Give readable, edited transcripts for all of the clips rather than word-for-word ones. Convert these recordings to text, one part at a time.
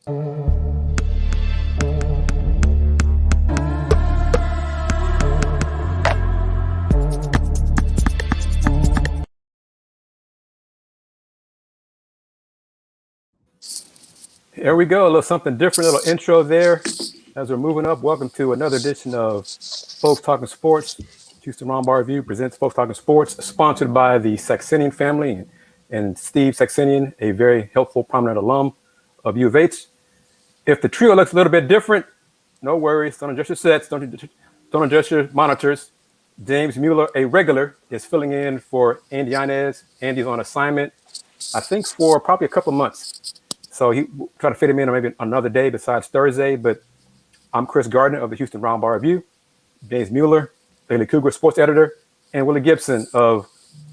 Here we go, a little something different, a little intro there. As we're moving up, welcome to another edition of Folks Talking Sports. Houston Roundbar Review presents Folks Talking Sports, sponsored by the Saxenian family and Steve Saxenian, a very helpful, prominent alum of U of H. If the trio looks a little bit different, no worries. Don't adjust your sets, don't adjust your monitors. James Mueller, a regular, is filling in for Andy Yanez. Andy's on assignment, I think, for probably a couple of months. So he try to fit him in on maybe another day besides Thursday. But I'm Chris Gardner of the Houston Roundbar Review, James Mueller, Daily Cougars sports editor, and Willie Gibson of,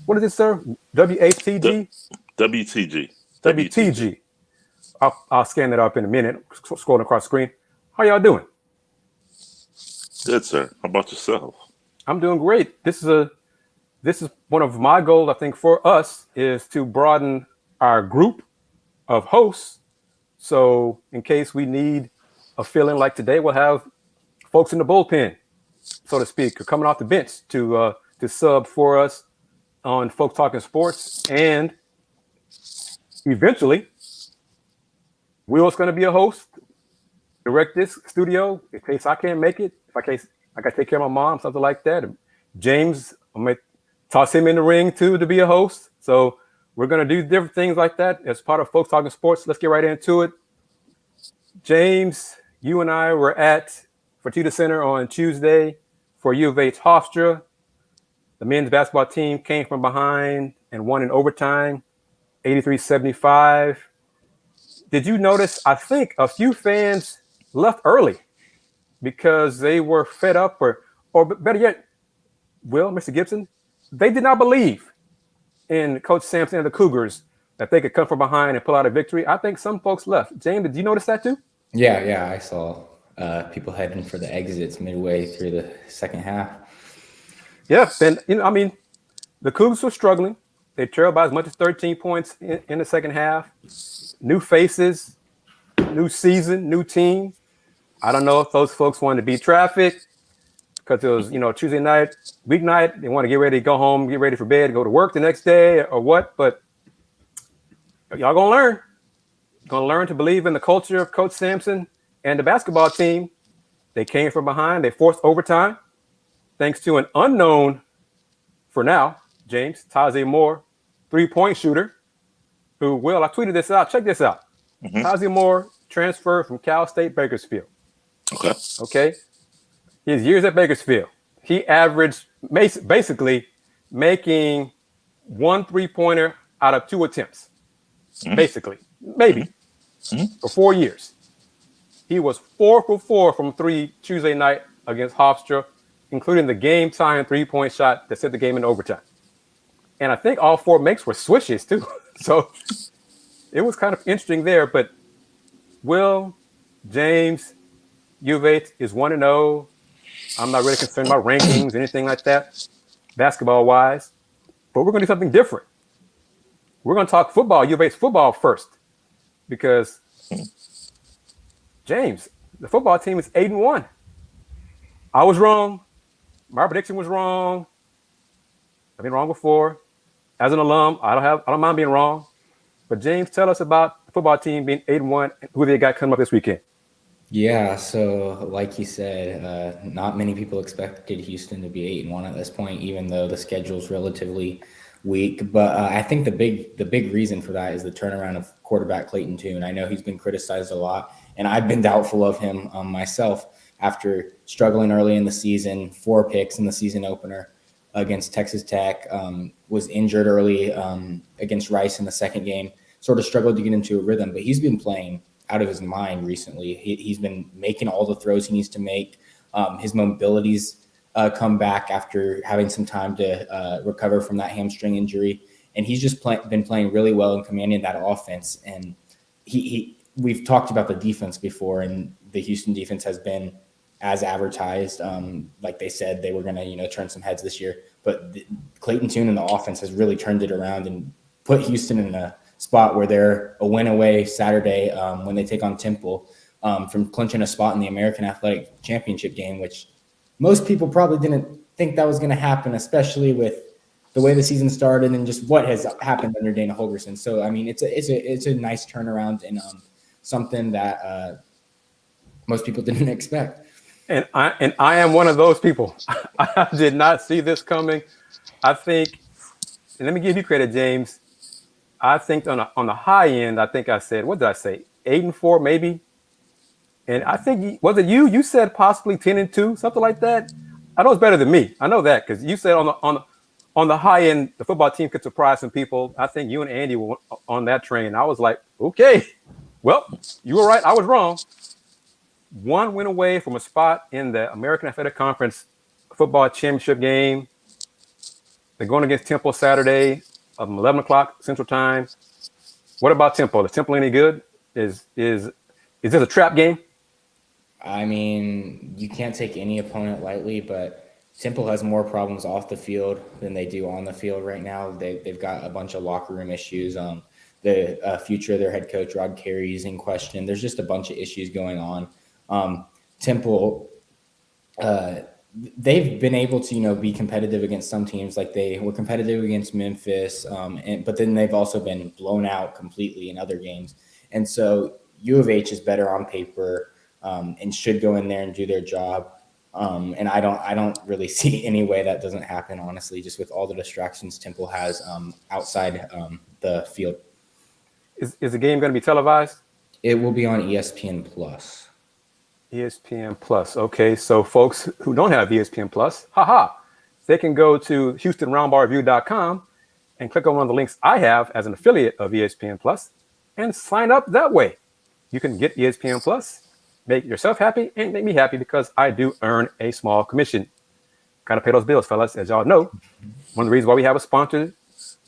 what is it, sir? WHTG? WTG. WTG. I'll scan that up in a minute, scrolling across the screen. How y'all doing? Good, sir. How about yourself? I'm doing great. This is one of my goals, I think, for us, is to broaden our group of hosts. So in case we need a fill-in like today, we'll have folks in the bullpen, so to speak, coming off the bench to sub for us on Folks Talking Sports. And eventually, Will's going to be a host, direct this studio in case I can't make it, I got to take care of my mom, something like that. James, I'm going to toss him in the ring too to be a host. So we're going to do different things like that as part of Folks Talking Sports. Let's get right into it. James, you and I were at Fertitta Center on Tuesday for U of H Hofstra. The men's basketball team came from behind and won in overtime, 83-75. Did you notice, I think a few fans left early because they were fed up or better yet, Will, Mr. Gibson, they did not believe in Coach Sampson and the Cougars that they could come from behind and pull out a victory. I think some folks left. James, did you notice that too? Yeah, I saw people heading for the exits midway through the second half. Yeah, and the Cougars were struggling. They trailed by as much as 13 points in the second half. New faces, new season, new team. I don't know if those folks wanted to beat traffic because it was, Tuesday night, weeknight. They want to get ready to go home, get ready for bed, go to work the next day or what. But y'all going to learn. Going to learn to believe in the culture of Coach Sampson and the basketball team. They came from behind. They forced overtime thanks to an unknown, for now, James, Taze Moore, three-point shooter, who, Will, I tweeted this out. Check this out. Mm-hmm. Taze Moore transferred from Cal State Bakersfield. Okay. His years at Bakersfield, he averaged basically making one three-pointer out of two attempts. Mm-hmm. Basically. Maybe. Mm-hmm. For 4 years. He was 4 for 4 from three Tuesday night against Hofstra, including the game-tying three-point shot that set the game in overtime. And I think all 4 makes were swishes, too. So it was kind of interesting there. But Will, James, U of H is 1-0. I'm not really concerned about rankings, anything like that, basketball-wise. But we're going to do something different. We're going to talk football, U of H football first. Because, James, the football team is 8-1. I was wrong. My prediction was wrong. I've been wrong before. As an alum, I don't mind being wrong. But James, tell us about the football team being 8-1 and who they got coming up this weekend. Yeah, so like you said, not many people expected Houston to be 8-1 at this point, even though the schedule's relatively weak. But I think the big reason for that is the turnaround of quarterback Clayton Tune. I know he's been criticized a lot, and I've been doubtful of him myself after struggling early in the season, 4 picks in the season opener against Texas Tech, was injured early against Rice in the second game, sort of struggled to get into a rhythm, but he's been playing out of his mind recently. He's been making all the throws he needs to make. His mobility's come back after having some time to recover from that hamstring injury. And he's just been playing really well and commanding that offense. And we've talked about the defense before, and the Houston defense has been as advertised. Like they said, they were going to, turn some heads this year. But Clayton Tune and the offense has really turned it around and put Houston in a spot where they're a win away Saturday when they take on Temple from clinching a spot in the American Athletic Championship game, which most people probably didn't think that was going to happen, especially with the way the season started and just what has happened under Dana Holgorsen. So, I mean, it's a nice turnaround and something that most people didn't expect. And I am one of those people. I did not see this coming. I think, and let me give you credit, James. I think on the high end, I think I said, what did I say? 8-4, maybe. And I think, was it you? You said possibly 10-2, something like that. I know it's better than me. I know that because you said on the high end, the football team could surprise some people. I think you and Andy were on that train. I was like, okay, well, you were right. I was wrong. One win away from a spot in the American Athletic Conference football championship game. They're going against Temple Saturday, 11 o'clock Central Time. What about Temple? Is Temple any good? Is this a trap game? I mean, you can't take any opponent lightly, but Temple has more problems off the field than they do on the field right now. They've got a bunch of locker room issues. The future of their head coach, Rod Carey, is in question. There's just a bunch of issues going on. Temple, they've been able to, be competitive against some teams. Like they were competitive against Memphis, but then they've also been blown out completely in other games. And so U of H is better on paper and should go in there and do their job. And I don't really see any way that doesn't happen, honestly, just with all the distractions Temple has outside the field. Is the game going to be televised? It will be on ESPN Plus. ESPN Plus. Okay, so folks who don't have ESPN Plus, they can go to HoustonRoundBallReview.com and click on one of the links I have as an affiliate of ESPN Plus and sign up that way. You can get ESPN Plus, make yourself happy, and make me happy because I do earn a small commission. Got to pay those bills, fellas. As y'all know, one of the reasons why we have a sponsor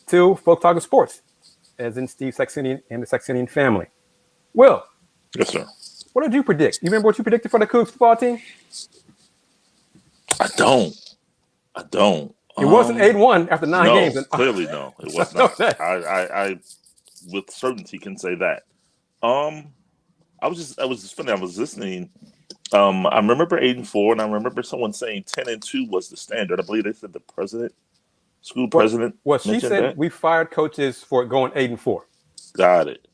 to Folk Talking Sports, as in Steve Saxenian and the Saxenian family. Will. Yes, sir. What did you predict? You remember what you predicted for the Cougs football team? I don't. It wasn't 8-1 after 9 games. Clearly no. It was not. I with certainty can say that. I was just funny. I was listening. I remember 8-4, and I remember someone saying 10-2 was the standard. I believe they said the school president. Well, she said that we fired coaches for going 8-4. Got it.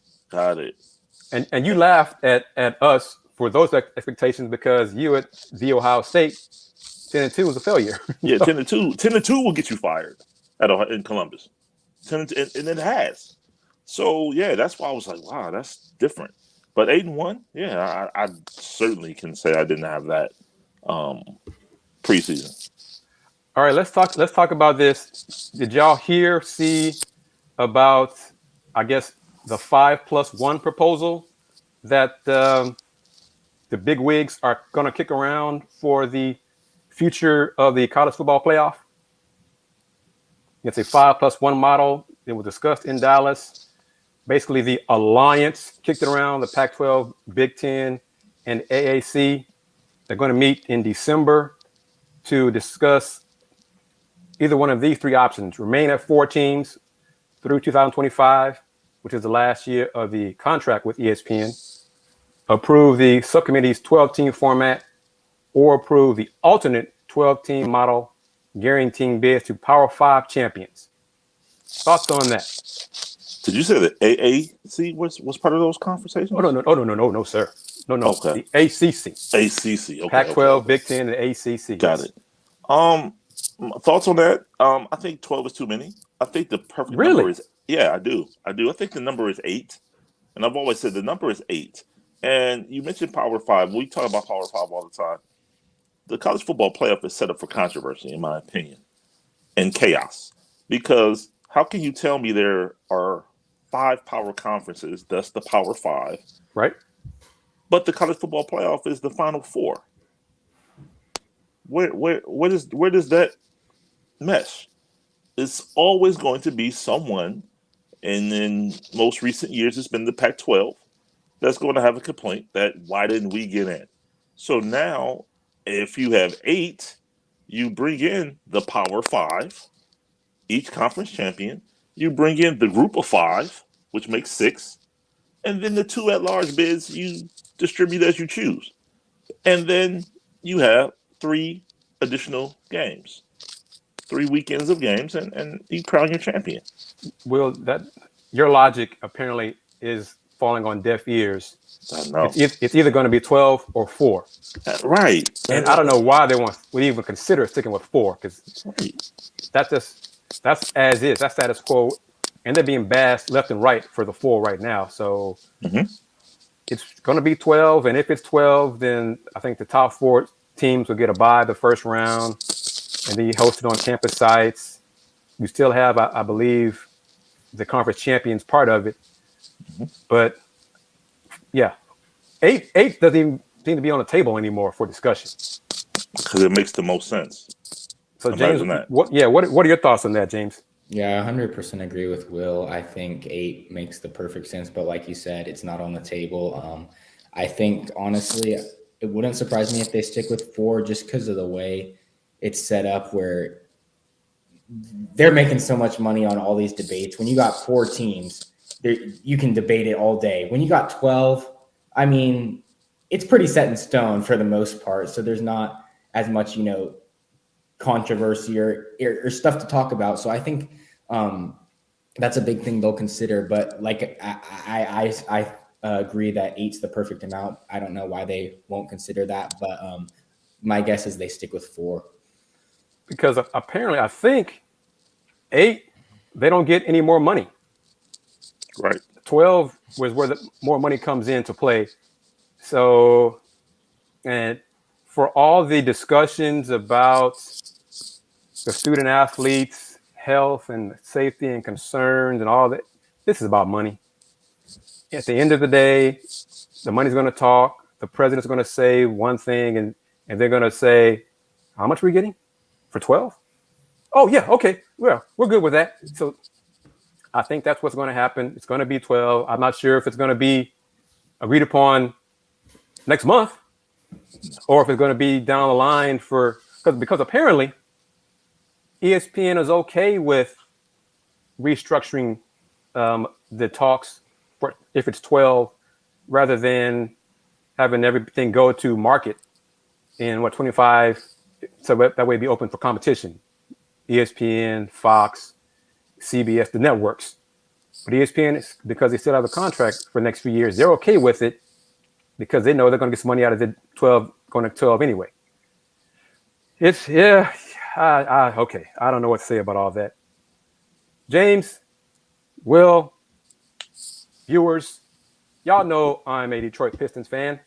And you laughed at us for those expectations because you at the Ohio State 10-2 was a failure. Yeah, 10-2 will get you fired in Columbus. 10-2, and it has. So yeah, that's why I was like, wow, that's different. But 8-1, yeah, I certainly can say I didn't have that preseason. All right, let's talk about this. Did y'all see about, I guess, the 5+1 proposal that the big wigs are going to kick around for the future of the college football playoff? It's a 5+1 model. It was discussed in Dallas. Basically, the Alliance kicked it around, the Pac-12, Big Ten, and AAC. They're going to meet in December to discuss either one of these 3 options. Remain at 4 teams through 2025, which is the last year of the contract with ESPN. Approve the subcommittee's 12-team format, or approve the alternate 12-team model, guaranteeing bids to Power 5 champions. Thoughts on that? Did you say that AAC was part of those conversations? Oh, no, sir. No. Okay. The ACC. ACC. Okay. Pac-12, okay. Big Ten, and ACC. Got it. Thoughts on that? I think 12 is too many. I think the perfect number is, yeah, I do. I think the number is 8. And I've always said the number is 8. And you mentioned Power 5. We talk about Power 5 all the time. The college football playoff is set up for controversy, in my opinion, and chaos. Because how can you tell me there are 5 power conferences, that's the Power 5, right? But the college football playoff is the Final 4. Where does that mesh? It's always going to be someone, and in most recent years, it's been the Pac-12 that's going to have a complaint that why didn't we get in? So now, if you have 8, you bring in the Power 5, each conference champion. You bring in the group of 5, which makes 6. And then the 2 at-large bids you distribute as you choose. And then you have 3 additional games, 3 weekends of games, and you crown your champion. Will, that your logic apparently is falling on deaf ears. I know. It's either going to be 12 or 4. Right. And I don't know why they would even consider sticking with 4, because that's as is. That's status quo. And they're being bashed left and right for the 4 right now. So it's going to be 12. And if it's 12, then I think the top 4 teams will get a bye the first round and then you host it on campus sites. You still have, I believe, the conference champions part of it. But yeah, 8 doesn't even seem to be on the table anymore for discussion. Because it makes the most sense. So James, what are your thoughts on that, James? Yeah, 100% agree with Will. I think 8 makes the perfect sense, but like you said, it's not on the table. I think, honestly, it wouldn't surprise me if they stick with 4 just because of the way it's set up, where they're making so much money on all these debates. When you got 4 teams, you can debate it all day. When you got 12, I mean, it's pretty set in stone for the most part, so there's not as much, controversy or stuff to talk about. So I think that's a big thing they'll consider. But like I agree that 8's the perfect amount. I don't know why they won't consider that, but my guess is they stick with 4. Because apparently, I think 8, they don't get any more money. Right. 12 was where the more money comes into play. So, and for all the discussions about the student athletes' health and safety and concerns and all that, this is about money. At the end of the day, the money's going to talk. The president's going to say one thing, and they're going to say, how much are we getting for 12? Oh, yeah, okay. Well, we're good with that. So I think that's what's going to happen. It's going to be 12. I'm not sure if it's going to be agreed upon next month or if it's going to be down the line because apparently ESPN is okay with restructuring the talks for if it's 12 rather than having everything go to market in 25, so that way it'd be open for competition. ESPN, Fox, CBS, the networks. But ESPN, because they still have a contract for the next few years, they're okay with it because they know they're going to get some money out of the 12, going to 12 anyway. Okay. I don't know what to say about all that. James, Will, viewers, y'all know I'm a Detroit Pistons fan.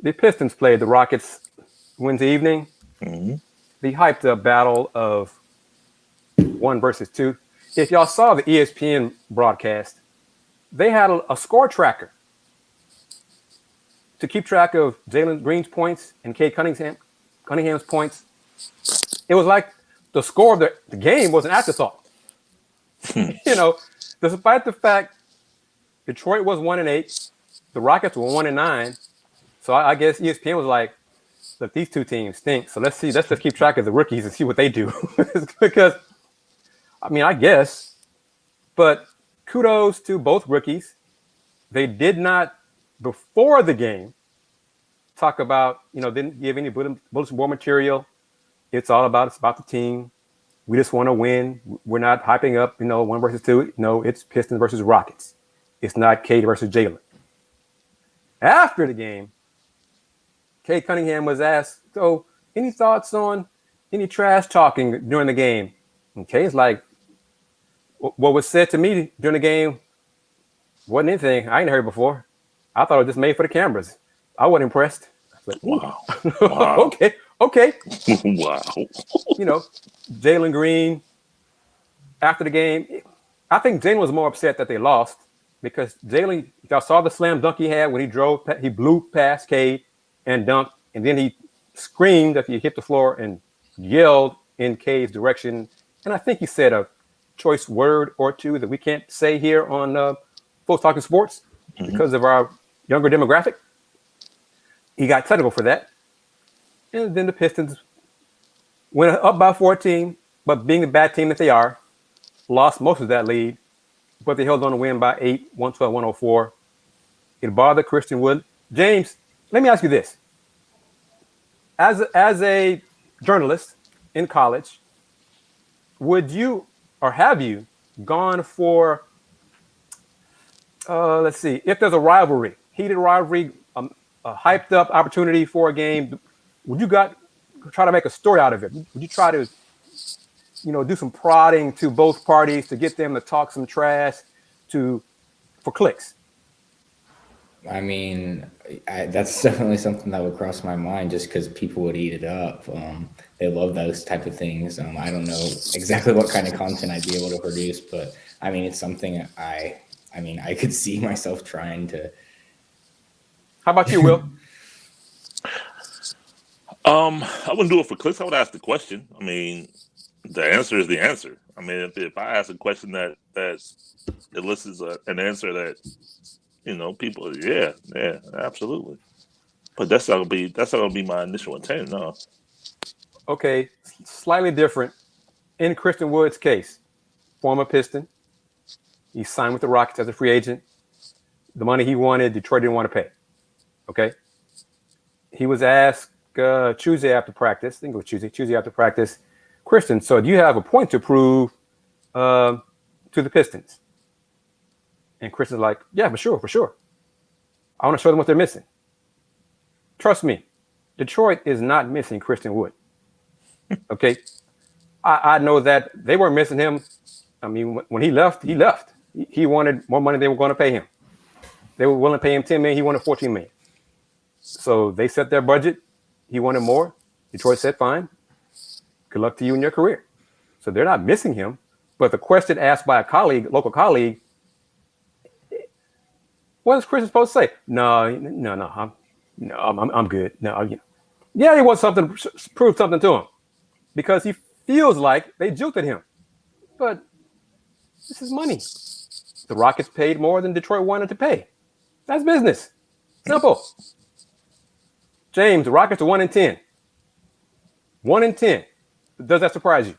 The Pistons played the Rockets Wednesday evening. The hyped up battle of 1 versus 2. If y'all saw the ESPN broadcast, they had a score tracker to keep track of Jalen Green's points and Cade Cunningham's points. It was like the score of the game was an afterthought. Despite the fact Detroit was 1-8, the Rockets were 1-9. So I guess ESPN was like, look, these 2 teams stink. So let's just keep track of the rookies and see what they do. Because, I guess, but kudos to both rookies. They did not, before the game, talk about, didn't give any bulletin board material. It's about the team. We just want to win. We're not hyping up, 1 versus 2. No, it's Pistons versus Rockets. It's not Cade versus Jalen. After the game, Cade Cunningham was asked, so any thoughts on any trash talking during the game? And Cade's like, what was said to me during the game wasn't anything I ain't heard before. I thought it was just made for the cameras. I wasn't impressed. I was like, wow. Okay. Wow. Jalen Green, after the game, I think Jalen was more upset that they lost because Jalen, y'all saw the slam dunk he had when he blew past Cade and dunked, and then he screamed after he hit the floor and yelled in Cade's direction. And I think he said a choice word or two that we can't say here on Folks Talking Sports because of our younger demographic. He got technical for that. And then the Pistons went up by 14, but being the bad team that they are, lost most of that lead. but they held on to win by 8, 112-104. It bothered Christian Wood. James, let me ask you this. As a journalist in college, would you or have you gone for, let's see, if there's a rivalry, heated rivalry, a hyped up opportunity for a game, would you try to make a story out of it? Would you try to, do some prodding to both parties to get them to talk some trash for clicks? I mean, that's definitely something that would cross my mind just because people would eat it up. They love those type of things. I don't know exactly what kind of content I'd be able to produce, but I mean, it's something I could see myself trying to. How about you, Will? I wouldn't do it for clicks. I would ask the question. I mean, the answer is the answer. I mean, if I ask a question that elicits an answer that, people, yeah, absolutely. But that's not gonna be my initial intent, no. Okay, slightly different. In Christian Wood's case, former Piston, he signed with the Rockets as a free agent. The money he wanted, Detroit didn't want to pay. Okay, he was asked Tuesday after practice. I think it was Tuesday after practice. Christian, so do you have a point to prove to the Pistons? And Christian's like, yeah, for sure. I want to show them what they're missing. Trust me, Detroit is not missing Christian Wood. Okay, I know that they weren't missing him. I mean, when he left, He wanted more money than they were going to pay him. They were willing to pay him $10 million. He wanted $14 million. So they set their budget. He wanted more. Detroit said, fine. Good luck to you in your career. So they're not missing him. But the question asked by a local colleague, what is Christian supposed to say? No, I'm good. No, yeah, he wants something, prove something to him, because he feels like they jilted him. But this is money. The Rockets paid more than Detroit wanted to pay. That's business. Simple. James, the Rockets are 1-10. 1-10. Does that surprise you?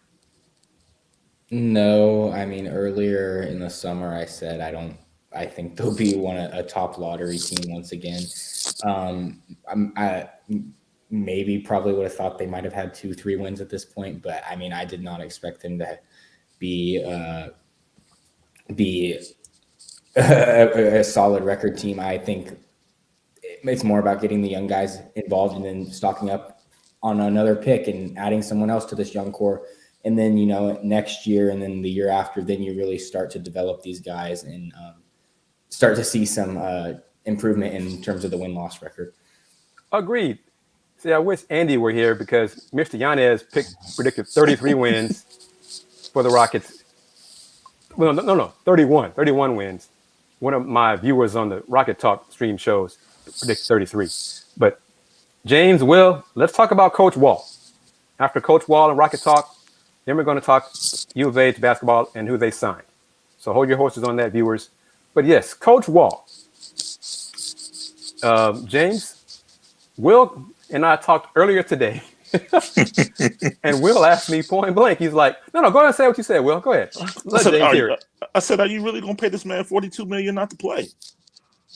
No, I mean, earlier in the summer, I said I think they'll be a top lottery team once again. I maybe probably would have thought they might have had 2-3 wins at this point, but I mean, I did not expect them to be a solid record team. I think it's more about getting the young guys involved and then stocking up on another pick and adding someone else to this young core. And then, next year and then the year after, then you really start to develop these guys and start to see some improvement in terms of the win-loss record. Agreed. See, I wish Andy were here because Mr. Yanez predicted 33 wins for the Rockets. Well, no, 31 wins. One of my viewers on the Rocket Talk stream shows predicted 33. But James, Will, let's talk about Coach Wall. After Coach Wall and Rocket Talk, then we're going to talk U of H basketball and who they signed. So hold your horses on that, viewers. But yes, Coach Wall. James, Will and I talked earlier today. And Will asked me point blank. He's like, no, go ahead and say what you said, Will. Go ahead. Let James hear it. I said, are you really going to pay this man $42 million not to play?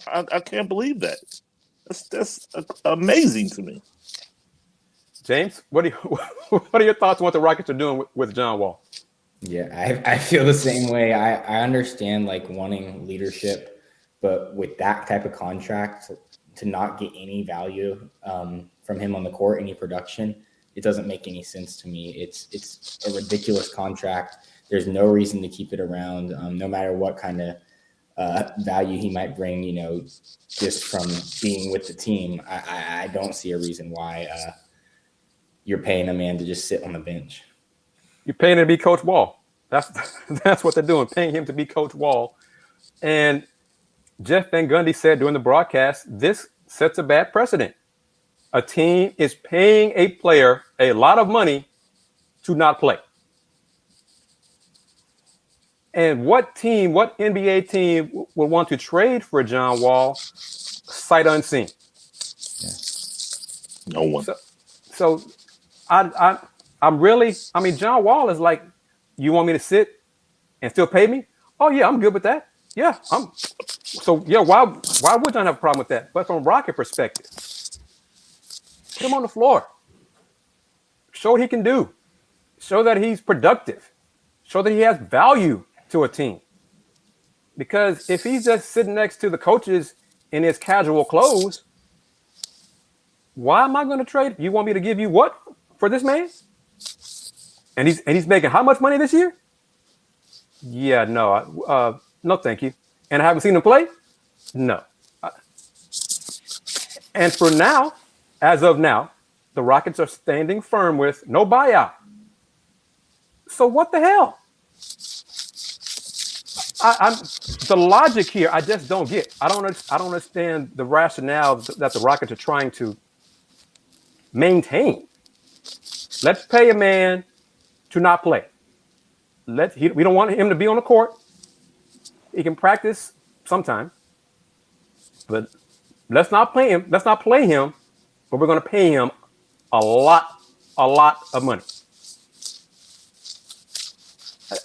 I can't believe that. That's amazing to me. James, what are your thoughts on what the Rockets are doing with John Wall? Yeah, I feel the same way. I understand wanting leadership, but with that type of contract, to not get any value from him on the court, any production, it doesn't make any sense to me. It's a ridiculous contract. There's no reason to keep it around, no matter what kind of value he might bring, just from being with the team. I don't see a reason why you're paying a man to just sit on the bench. You're paying him to be Coach Wall. That's what they're doing, paying him to be Coach Wall. And Jeff Van Gundy said during the broadcast, this sets a bad precedent. A team is paying a player a lot of money to not play. And what NBA team would want to trade for John Wall sight unseen? Yeah. No one. So John Wall is like, you want me to sit and still pay me? Oh yeah, I'm good with that. Yeah, why would I have a problem with that? But from a Rocket perspective, put him on the floor. Show what he can do. Show that he's productive. Show that he has value to a team. Because if he's just sitting next to the coaches in his casual clothes, why am I going to trade? You want me to give you what for this man? And he's making how much money this year? Yeah, no, no, thank you. And I haven't seen him play. No. And for now, as of now, the Rockets are standing firm with no buyout. So what the hell? I'm the logic here. I just don't get. I don't understand the rationale that the Rockets are trying to maintain. Let's pay a man to not play. We don't want him to be on the court. He can practice sometime, but let's not play him. Let's not play him, but we're going to pay him a lot of money.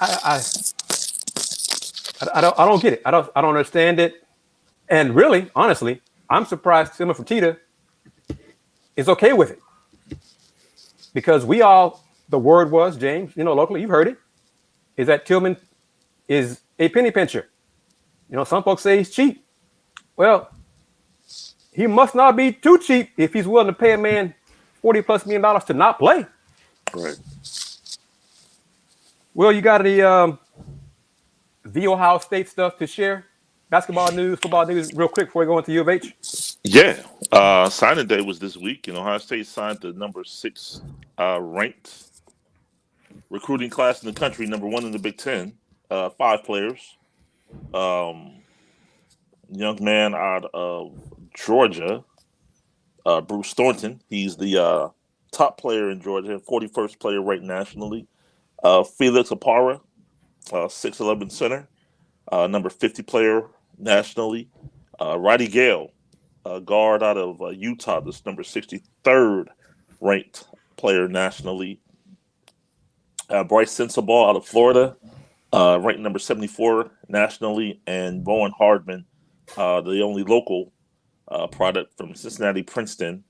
I don't get it. I don't understand it. And really, honestly, I'm surprised Emmanuel Fertitta is okay with it. Because the word was, James, locally, you've heard it, is that Tillman is a penny pincher. Some folks say he's cheap. Well, he must not be too cheap if he's willing to pay a man $40+ million to not play. Right. Well, you got the Ohio State stuff to share? Basketball news, football news, real quick before we go into U of H? Yeah. Signing day was this week, and Ohio State signed the number 6 ranked recruiting class in the country, number 1 in the Big Ten. 5 players. Young man out of Georgia, Bruce Thornton. He's the top player in Georgia, 41st player ranked nationally. Felix Apara, 6'11" center, number 50 player nationally. Roddy Gale, guard out of Utah, this number 63rd ranked player nationally. Bryce Sensabaugh out of Florida, ranked number 74 nationally, and Bowen Hardman, the only local product from Cincinnati, Princeton,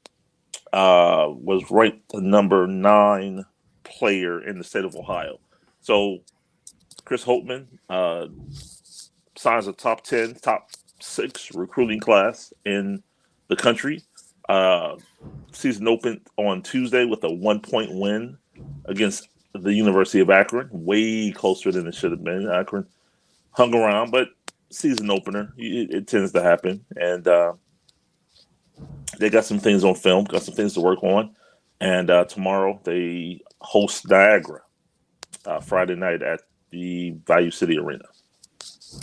was ranked the number 9 player in the state of Ohio. So Chris Holtman signs a top 6 recruiting class in the country. Season opened on Tuesday with a 1-point win against the University of Akron, way closer than it should have been. Akron hung around, but season opener, it tends to happen. And they got some things on film, got some things to work on. And tomorrow they host Niagara Friday night at the Value City Arena.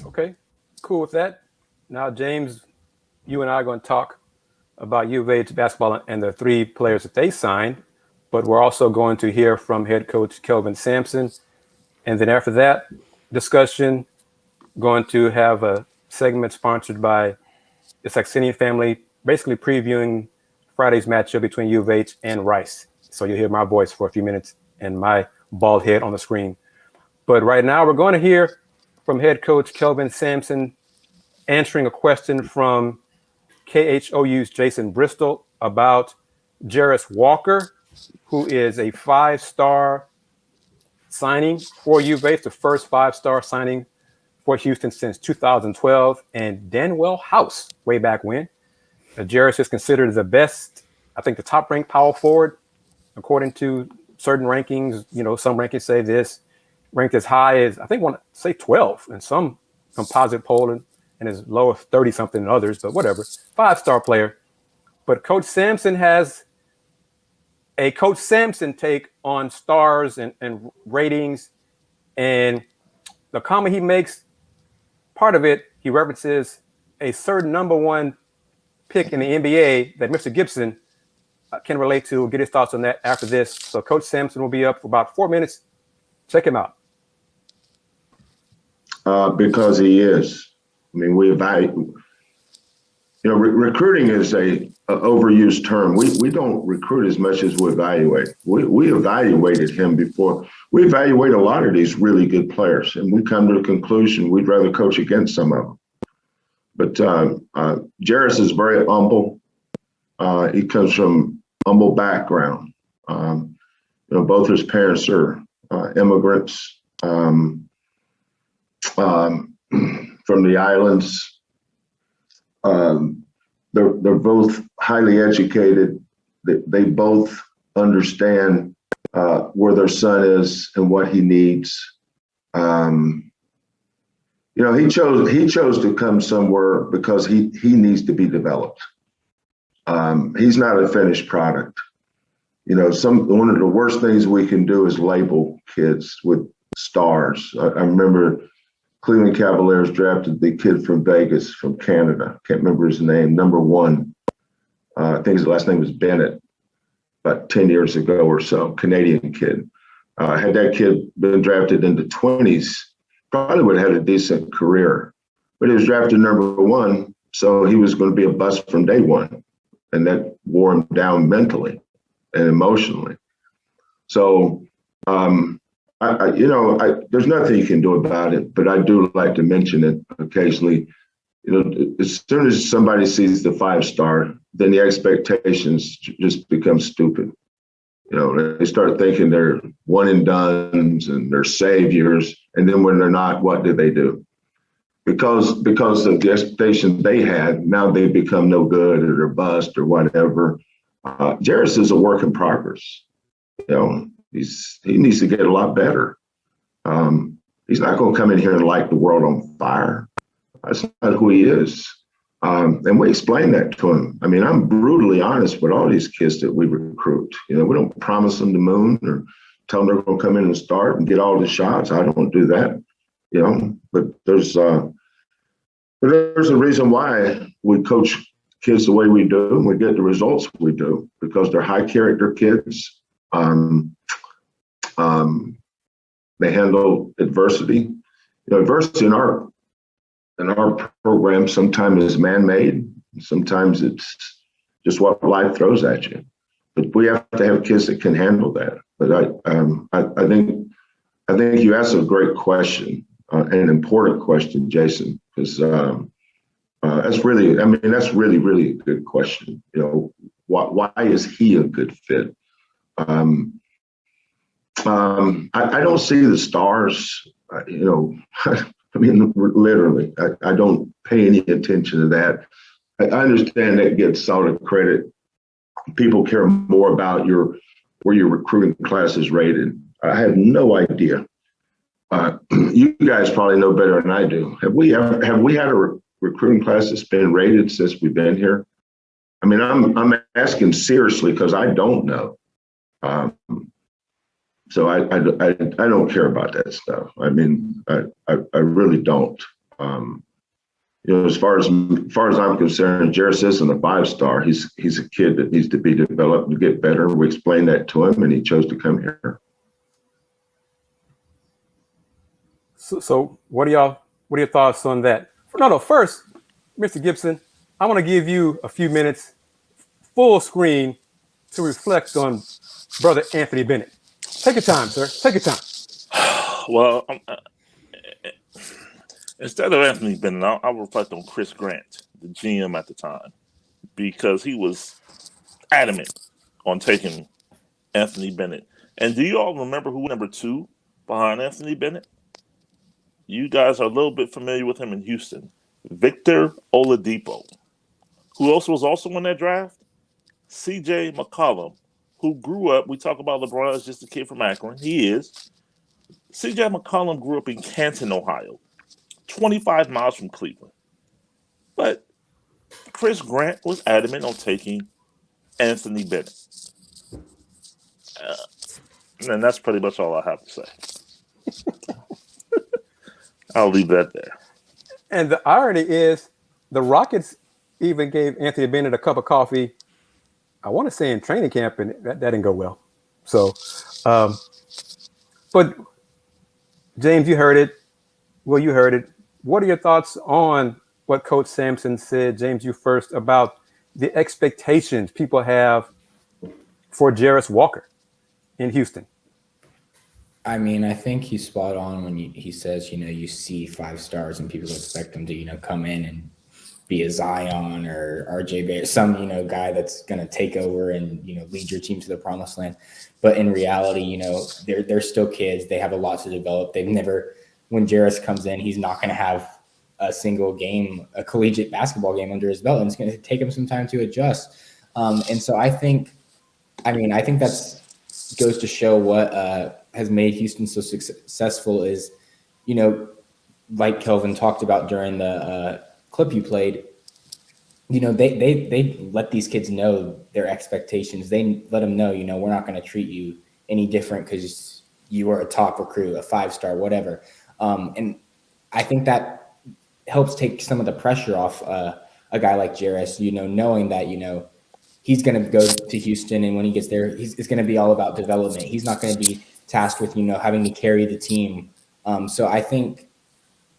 Okay, cool with that. Now, James, you and I are going to talk about U of H basketball and the 3 players that they signed, but we're also going to hear from head coach Kelvin Sampson. And then after that discussion, going to have a segment sponsored by the Saxenian family, basically previewing Friday's matchup between U of H and Rice. So you'll hear my voice for a few minutes and my bald head on the screen. But right now we're going to hear from head coach Kelvin Sampson answering a question from KHOU's Jason Bristol about Jarris Walker, who is a 5-star signing for U of H, the first 5-star signing for Houston since 2012, and Danwell House way back when. Jarris is considered the best, I think the top-ranked power forward, according to certain rankings. Some rankings say this, ranked as high as, I think, want to say 12 in some composite polling, and as low as 30-something in others, but whatever. 5-star player. But Coach Sampson has a Coach Sampson take on stars and ratings. And the comment he makes, part of it, he references a certain number 1 pick in the NBA that Mr. Gibson can relate to. Get his thoughts on that after this. So Coach Sampson will be up for about 4 minutes. Check him out. Because he is. I mean, we evaluate. recruiting is a overused term. We don't recruit as much as we evaluate. We evaluated him before. We evaluate a lot of these really good players, and we come to the conclusion we'd rather coach against some of them. But Jairus is very humble. He comes from humble background. Both his parents are immigrants from the islands. They're both highly educated. They both understand where their son is and what he needs. He chose to come somewhere because he needs to be developed. He's not a finished product. One of the worst things we can do is label kids with stars. I remember Cleveland Cavaliers drafted the kid from Vegas, from Canada. Can't remember his name. Number 1. I think his last name was Bennett. About 10 years ago or so, Canadian kid. Had that kid been drafted in the 20s, probably would have had a decent career. But he was drafted number 1, so he was going to be a bust from day one. And that wore him down mentally and emotionally. So, there's nothing you can do about it, but I do like to mention it occasionally. As soon as somebody sees the 5-star, then the expectations just become stupid. They start thinking they're one and dones and they're saviors, and then when they're not, what do? Because of the expectation they had, now they become no good or they're bust or whatever. Jairus is a work in progress. He needs to get a lot better. He's not going to come in here and light the world on fire. That's not who he is. And we explain that to him. I mean, I'm brutally honest with all these kids that we recruit. We don't promise them the moon or tell them they're going to come in and start and get all the shots. I don't do that. But there's a reason why we coach kids the way we do and we get the results we do, because they're high character kids. They handle adversity. Adversity in our program sometimes is man-made. Sometimes it's just what life throws at you. But we have to have kids that can handle that. But I think you asked a great question, an important question, Jason, because that's really, really a good question. Why is he a good fit? I don't see the stars, literally, I don't pay any attention to that. I understand that gets solid credit. People care more about where your recruiting class is rated. I have no idea. You guys probably know better than I do. Have we had a recruiting class that's been rated since we've been here? I mean, I'm asking seriously because I don't know. So I don't care about that stuff. I mean, I really don't. As far as I'm concerned, Jairus isn't a 5-star. He's a kid that needs to be developed to get better. We explained that to him, and he chose to come here. So what are your thoughts on that? First, Mr. Gibson, I want to give you a few minutes, full screen, to reflect on Brother Anthony Bennett. Take your time, sir. Take your time. Well, instead of Anthony Bennett, I'll reflect on Chris Grant, the GM at the time, because he was adamant on taking Anthony Bennett. And do you all remember who number 2 behind Anthony Bennett? You guys are a little bit familiar with him in Houston. Victor Oladipo. Who else was also in that draft? C.J. McCollum, who grew up, we talk about LeBron as just a kid from Akron. He is. C.J. McCollum grew up in Canton, Ohio, 25 miles from Cleveland. But Chris Grant was adamant on taking Anthony Bennett. And that's pretty much all I have to say. I'll leave that there. And the irony is the Rockets even gave Anthony Bennett a cup of coffee, I want to say in training camp, and that didn't go well. So, but James, you heard it. Well, you heard it. What are your thoughts on what Coach Sampson said, James, you first, about the expectations people have for Jarris Walker in Houston. I mean, I think he's spot on when he says, you see 5 stars and people expect him to, come in and be a Zion or RJ Barrett, some, guy that's going to take over and, lead your team to the promised land. But in reality, they're still kids. They have a lot to develop. When Jarris comes in, he's not going to have a single game, a collegiate basketball game under his belt, and it's going to take him some time to adjust. And so I think that's goes to show what has made Houston so successful is, like Kelvin talked about during the clip you played, they let these kids know their expectations. They let them know, we're not going to treat you any different because you are a top recruit, a 5-star, whatever. And I think that helps take some of the pressure off a guy like Jarris, knowing that, he's going to go to Houston, and when he gets there, it's going to be all about development. He's not going to be tasked with, having to carry the team. So I think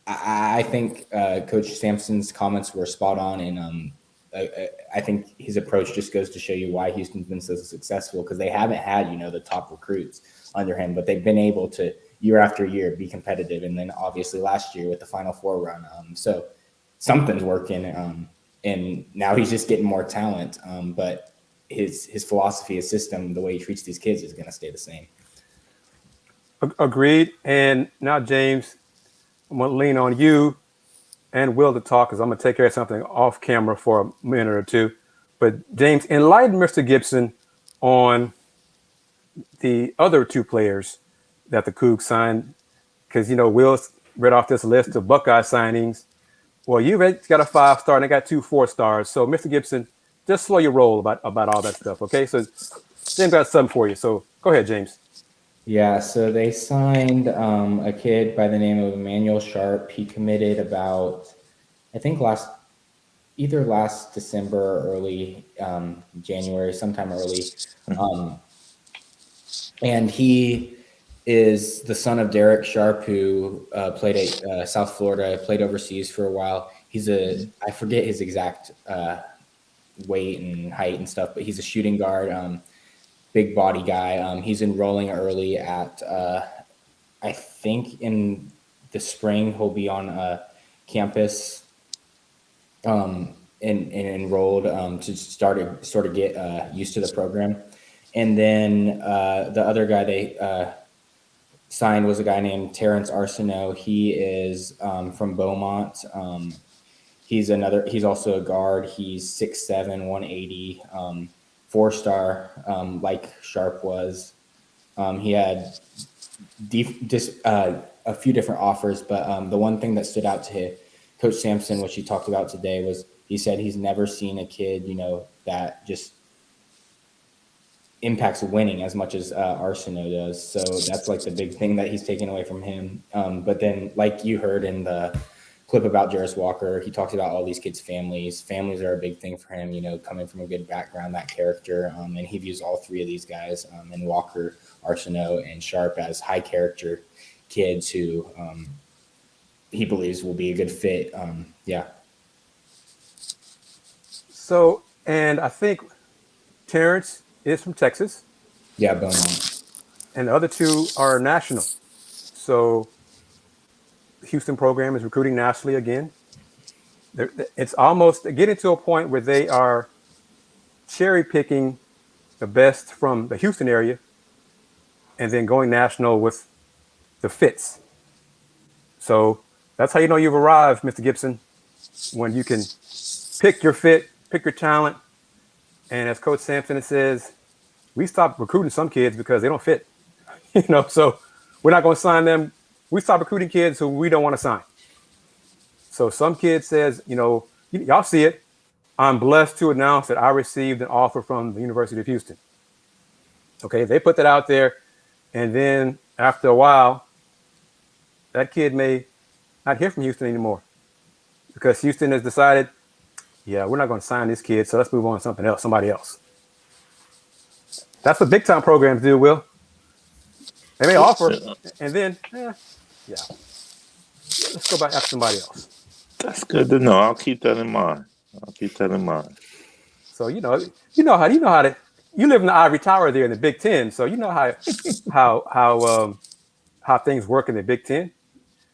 Coach Sampson's comments were spot on, and I think his approach just goes to show you why Houston's been so successful, because they haven't had, the top recruits under him, but they've been able to year after year be competitive. And then obviously last year with the Final Four run. So something's working, and now he's just getting more talent. But his philosophy, his system, the way he treats these kids is going to stay the same. Agreed. And now, James, I'm going to lean on you and Will to talk, because I'm going to take care of something off camera for a minute or two. But James, enlighten Mr. Gibson on the other 2 players that the Cougs signed, because, Will's read off this list of Buckeye signings. Well, you've got a 5-star and I got 2 4-stars. So, Mr. Gibson, just slow your roll about all that stuff, okay? So, James got something for you. So, go ahead, James. Yeah, so they signed a kid by the name of Emmanuel Sharp. He committed about, I think, either last December or early January, sometime early. And he is the son of Derek Sharp, who played at South Florida, played overseas for a while. I forget his exact weight and height and stuff, but he's a shooting guard, big body guy. He's enrolling early at, I think in the spring, he'll be on campus and enrolled to sort of get used to the program. And then the other guy they signed was a guy named Terence Arseneau. He is from Beaumont. He's also a guard. He's 6'7", 180, 4-star, like Sharp was. He had a few different offers, but the one thing that stood out to Coach Sampson, which he talked about today, was he said he's never seen a kid, that just impacts winning as much as Arseneau does. So that's like the big thing that he's taken away from him. But then, like you heard in the clip about Jarris Walker, he talks about all these kids' families. Families are a big thing for him, coming from a good background, that character. And he views all 3 of these guys, and Walker, Arseneau, and Sharp, as high character kids who he believes will be a good fit. So, and I think Terrence is from Texas. Yeah, Beaumont. And the other 2 are national. So the Houston program is recruiting nationally again. It's almost getting to a point where they are cherry picking the best from the Houston area and then going national with the fits. So that's how you know you've arrived, Mr. Gibson, when you can pick your fit, pick your talent. And as Coach Sampson says, we stopped recruiting some kids because they don't fit, so we're not going to sign them. We stop recruiting kids who we don't want to sign. So some kid says, y'all see it. I'm blessed to announce that I received an offer from the University of Houston. Okay, they put that out there. And then after a while, that kid may not hear from Houston anymore because Houston has decided, yeah, we're not going to sign this kid, so let's move on to somebody else. That's what big-time programs do, Will. They may offer, and then, let's go back after somebody else. That's good to know. I'll keep that in mind. So you know how to. You live in the ivory tower there in the Big Ten, so you know how things work in the Big Ten.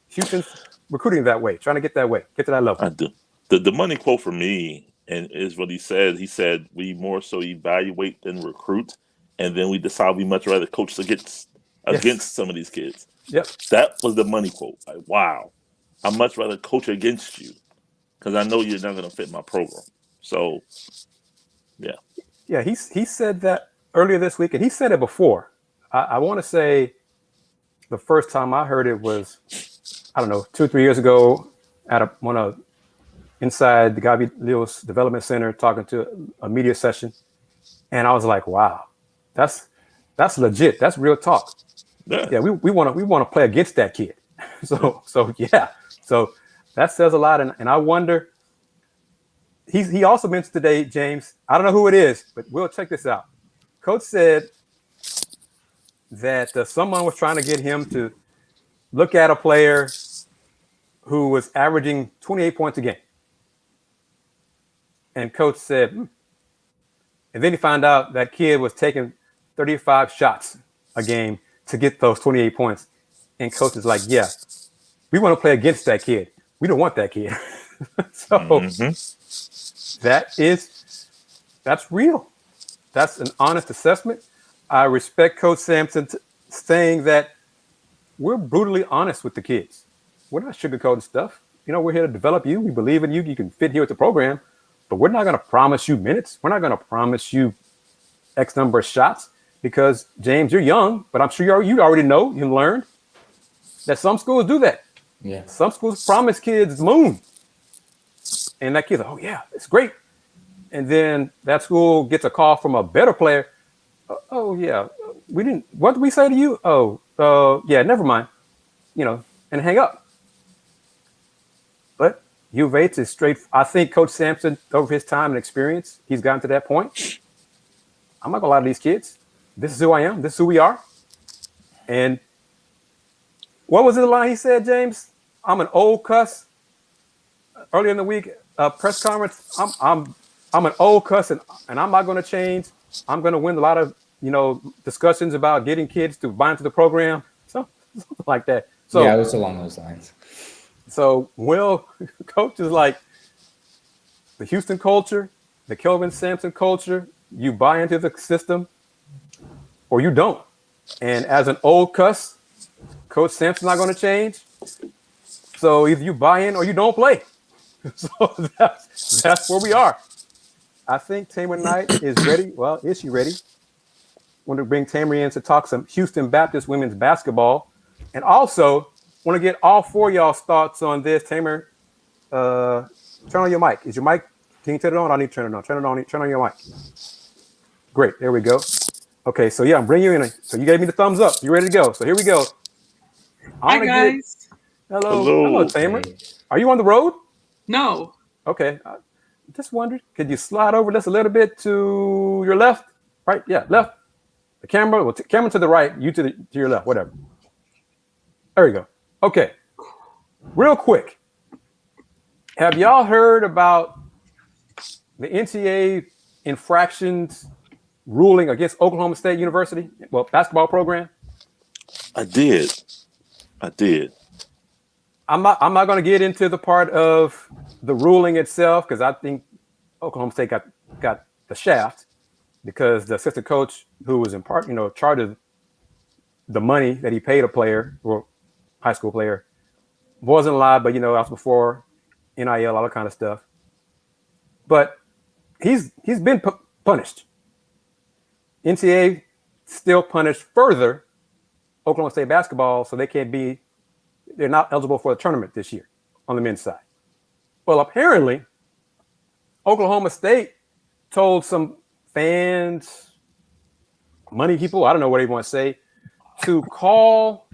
Houston's recruiting that way, trying to get to that level. I do. The money quote for me and is what he said. He said we more so evaluate than recruit, and then we decide we much rather coach against some of these kids. Yep. That was the money quote. Like, wow, I'd much rather coach against you because I know you're not going to fit my program. So, yeah. Yeah, he said that earlier this week, and he said it before. I want to say the first time I heard it was, I don't know, 2 or 3 years ago at inside the Gavi Leos Development Center talking to a media session. And I was like, wow, that's legit. That's real talk. Yeah, we want to play against that kid. So that says a lot. And I wonder, he also mentioned today, James, I don't know who it is, but we'll check this out. Coach said that someone was trying to get him to look at a player who was averaging 28 points a game. And coach said, and then he found out that kid was taking 35 shots a game to get those 28 points. And coach is like, yeah, we want to play against that kid. We don't want that kid. So that's real. That's an honest assessment. I respect Coach Sampson saying that we're brutally honest with the kids. We're not sugarcoating stuff. You know, we're here to develop you. We believe in you. You can fit here with the program, but we're not going to promise you minutes. We're not going to promise you X number of shots because, James, you're young, but I'm sure you already know, you learned that some schools do that. Yeah. Some schools promise kids moon. And that kid's like, oh, yeah, it's great. And then that school gets a call from a better player. Oh, yeah, we didn't. What did we say to you? Oh, yeah, never mind. You know, and hang up. But U of H is straight. I think Coach Sampson, over his time and experience, he's gotten to that point. I'm not going to lie to these kids. This is who I am. This is who we are. And what was the line he said, James? I'm an old cuss. Earlier in the week, press conference, I'm an old cuss and I'm not going to change. I'm going to win a lot of, discussions about getting kids to buy into the program. Something like that. So yeah, it was along those lines. So coach is like the Houston culture, the Kelvin Sampson culture, you buy into the system or you don't. And as an old cuss, Coach Sampson's not going to change. So either you buy in or you don't play. So that's where we are. I think Tamara Knight is ready. Well, is she ready? Want to bring Tamara in to talk some Houston Baptist women's basketball. And also want to get all four of y'all's thoughts on this. Tamara, turn on your mic. Is your mic, can you turn it on? I need to turn it on. Turn on your mic. Great, there we go. Okay, so yeah, I'm bringing you in. So you gave me the thumbs up. You ready to go? So here we go. Hi, guys. Hello, Tamara. Are you on the road? No. Okay. I just wondered, could you slide over just a little bit to your left? Right? Yeah, left. The camera, camera to the right, you to your left, whatever. There you go. Okay. Real quick. Have y'all heard about the NCAA infractions ruling against Oklahoma State University? Well, basketball program? I did. I'm not going to get into the part of the ruling itself because I think Oklahoma State got the shaft because the assistant coach who was in part, charge of the money that he paid a player or high school player wasn't live, but that was before NIL, all that kind of stuff. But he's been punished. NCAA still punished further Oklahoma State basketball, so they're not eligible for the tournament this year on the men's side. Well, apparently, Oklahoma State told some fans, money people, I don't know what they want to say, to call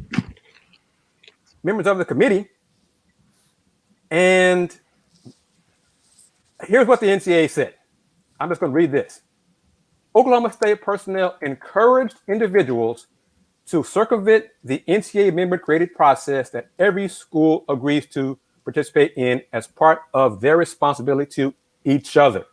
members of the committee. And here's what the NCAA said. I'm just going to read this. Oklahoma State personnel encouraged individuals to circumvent the NCAA member-created process that every school agrees to participate in as part of their responsibility to each other.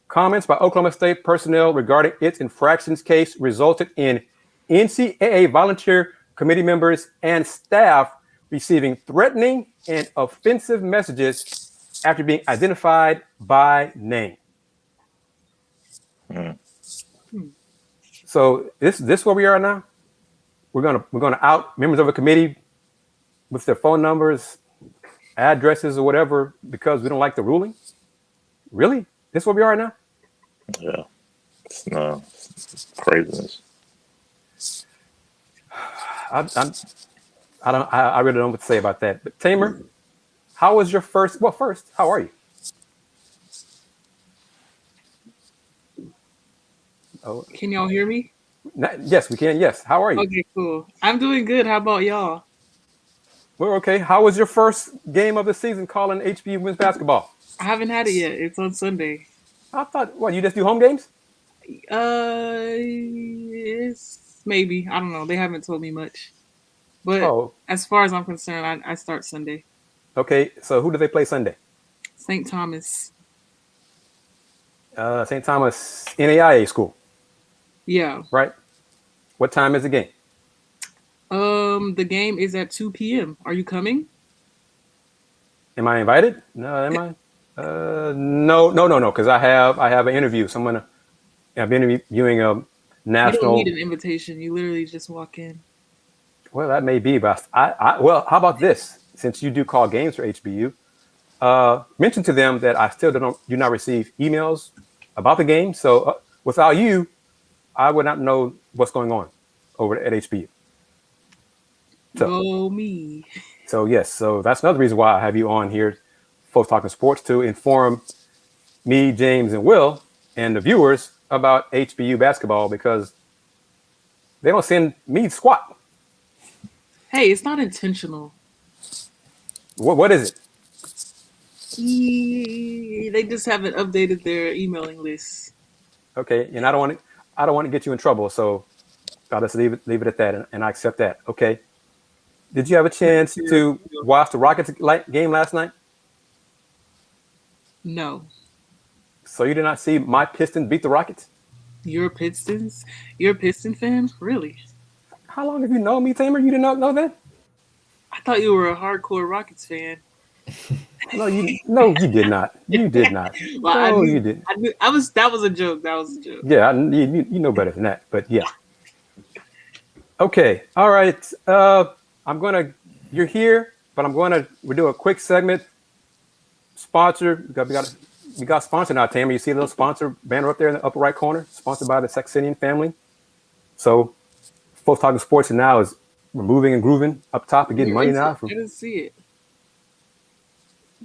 Comments by Oklahoma State personnel regarding its infractions case resulted in NCAA volunteer committee members and staff receiving threatening and offensive messages after being identified by name. So this where we are now. We're gonna out members of a committee with their phone numbers, addresses, or whatever because we don't like the ruling. Really? This where we are now? Yeah. It's craziness. I really don't know what to say about that. But Tamer, how was your first? Well, first, how are you? Oh, Can y'all hear me? yes, we can. Yes. How are you? Okay, cool. I'm doing good. How about y'all? We're okay. How was your first game of the season calling HBU men's basketball? I haven't had it yet. It's on Sunday. I thought, what, you just do home games? It's maybe. I don't know. They haven't told me much. But as far as I'm concerned, I start Sunday. Okay, so who do they play Sunday? St. Thomas. St. Thomas NAIA school. Yeah. Right? What time is the game? The game is at 2 p.m. Are you coming? Am I invited? No, am I? No, because I have an interview. So I've been interviewing a national. You don't need an invitation. You literally just walk in. Well, that may be, but well, how about this? Since you do call games for HBU, mention to them that I still do not receive emails about the game. So without you, I would not know what's going on over at HBU. Go me. So yes, so that's another reason why I have you on here, Folks Talking Sports, to inform me, James, and Will, and the viewers about HBU basketball because they don't send me squat. Hey, it's not intentional. What is it? They just haven't updated their emailing list. Okay, and I don't want to get you in trouble, so I'll just leave it at that, and I accept that. Okay. Did you have a chance to watch the Rockets game last night? No. So you did not see my Pistons beat the Rockets? You're a Pistons? You're a Piston fan? Really? How long have you known me, Tamer? You did not know that? I thought you were a hardcore Rockets fan. No, you did not. You did not. Well, you didn't. That was a joke. That was a joke. Yeah, you know better than that. But yeah. Okay. All right. You're here, but we'll do a quick segment. Sponsor. We got sponsor now, Tamer. You see the little sponsor banner up there in the upper right corner? Sponsored by the Saxenian family. So, Folks Talking Sports now is moving and grooving up top and getting money now. I didn't see it.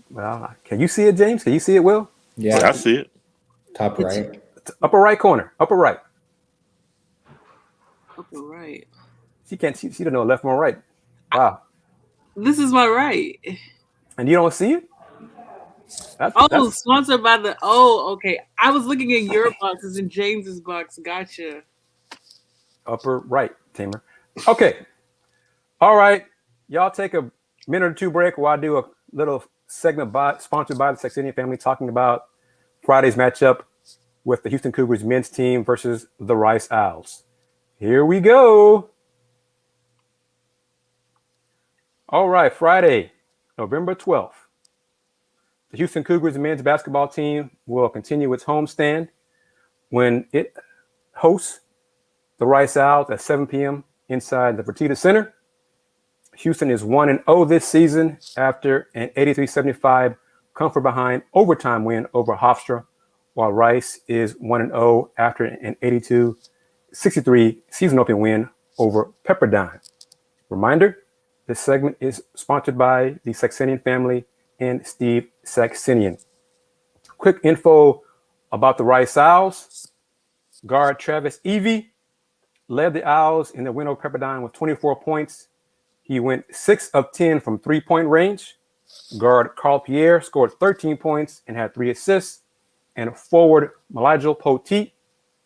Well, can you see it, James? Can you see it, Will? Yeah, I see it. Top right. Upper right corner. Upper right. Upper right. She can't. She don't know left or right. Wow. This is my right. And you don't see it? That's sponsored by the. Oh, okay. I was looking in your boxes and James's box. Gotcha. Upper right, Tamer. Okay. All right. Y'all take a minute or two break while I do a little segment sponsored by the Saxenian family talking about Friday's matchup with the Houston Cougars men's team versus the Rice Owls. Here we go. All right, Friday, November 12th. The Houston Cougars men's basketball team will continue its homestand when it hosts the Rice Owls at 7 p.m. inside the Fertitta Center. Houston is 1-0 this season after an 83-75 come-from-behind overtime win over Hofstra, while Rice is 1-0 after an 82-63 season-opening win over Pepperdine. Reminder, this segment is sponsored by the Saxenian family and Steve Saxenian. Quick info about the Rice Owls. Guard Travis Evie led the Owls in the win over Pepperdine with 24 points. He went 6 of 10 from three-point range. Guard Carl Pierre scored 13 points and had 3 assists. And forward Maligel Poteet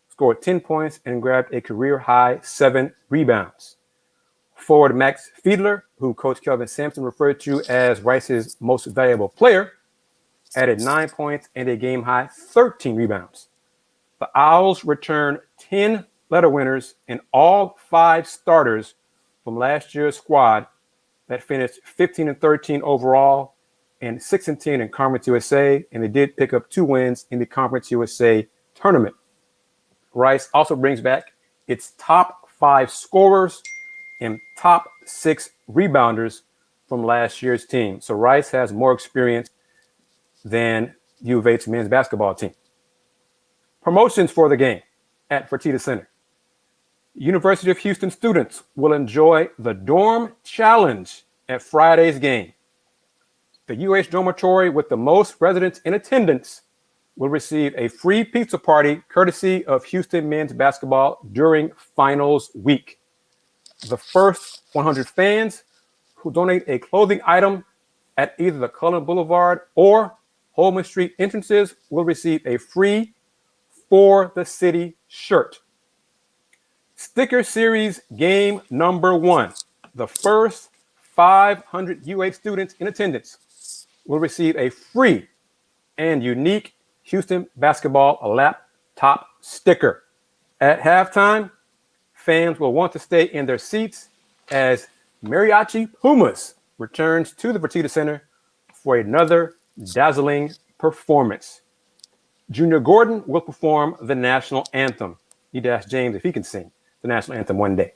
scored 10 points and grabbed a career-high 7 rebounds. Forward Max Fiedler who Coach Kelvin Sampson referred to as Rice's most valuable player, added 9 points and a game-high 13 rebounds. The Owls returned 10 letter winners and all 5 starters from last year's squad that finished 15-13 overall and 6-10 in Conference USA, and they did pick up 2 wins in the Conference USA tournament. Rice also brings back its top 5 scorers and top 6 rebounders from last year's team. So Rice has more experience than U of H men's basketball team. Promotions for the game at Fertitta Center. University of Houston students will enjoy the Dorm Challenge at Friday's game. The UH dormitory with the most residents in attendance will receive a free pizza party courtesy of Houston men's basketball during finals week. The first 100 fans who donate a clothing item at either the Cullen Boulevard or Holman Street entrances will receive a free For the City shirt. Sticker Series game number 1. The first 500 UH students in attendance will receive a free and unique Houston basketball laptop sticker. At halftime, fans will want to stay in their seats as Mariachi Pumas returns to the Fertitta Center for another dazzling performance. Junior Gordon will perform the national anthem. Need to ask James if he can sing the national anthem one day.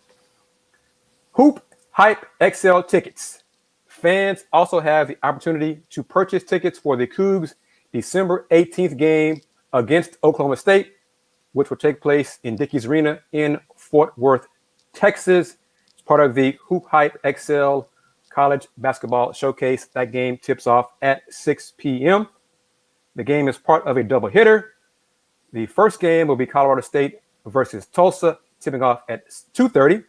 Hoop Hype XL tickets. Fans also have the opportunity to purchase tickets for the Cougs' December 18th game against Oklahoma State, which will take place in Dickies Arena in Fort Worth, Texas. It's part of the Hoop Hype XL College Basketball Showcase. That game tips off at 6 p.m. The game is part of a doubleheader. The first game will be Colorado State versus Tulsa, tipping off at 2:30.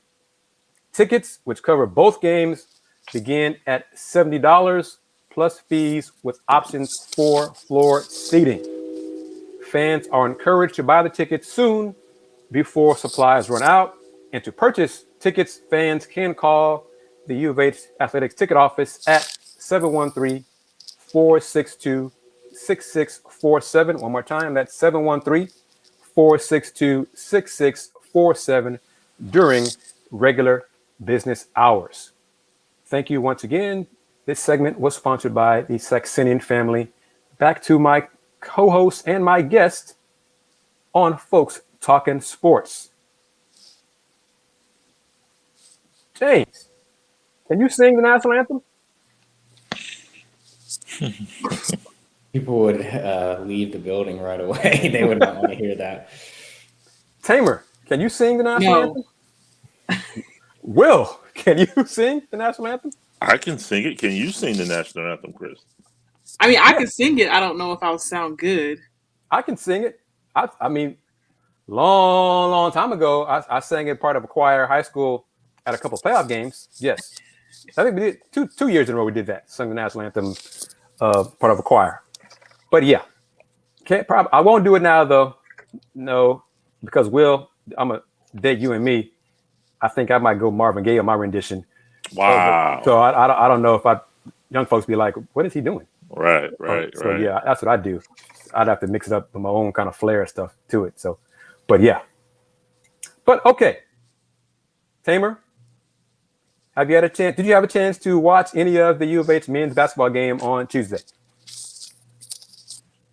Tickets, which cover both games, begin at $70 plus fees with options for floor seating. Fans are encouraged to buy the tickets soon before supplies run out. And to purchase tickets, fans can call the U of H Athletics ticket office at 713-462-6647. One more time, that's 713-462-6647 during regular business hours. Thank you once again. This segment was sponsored by the Saxenian family. Back to my co-host and my guest on Folks Talking Sports. James, can you sing the national anthem? People would leave the building right away. They would not want to hear that. Tamer, can you sing the national anthem? Will, can you sing the national anthem? I can sing it. Can you sing the national anthem, Chris? I mean, I can sing it. I don't know if I'll sound good. I can sing it. I mean, long time ago, I sang it part of a choir high school at a couple of playoff games. Yes. I think we did two years in a row we did that. Sung the national anthem part of a choir. But yeah. I won't do it now though. No, because Will, I'm going to date you and me. I think I might go Marvin Gaye on my rendition. Wow. So I don't know if young folks be like, what is he doing? Right. So yeah, that's what I do. I'd have to mix it up with my own kind of flair stuff to it. So, but yeah. But okay. Tamer, have you had a chance? Did you have a chance to watch any of the U of H men's basketball game on Tuesday?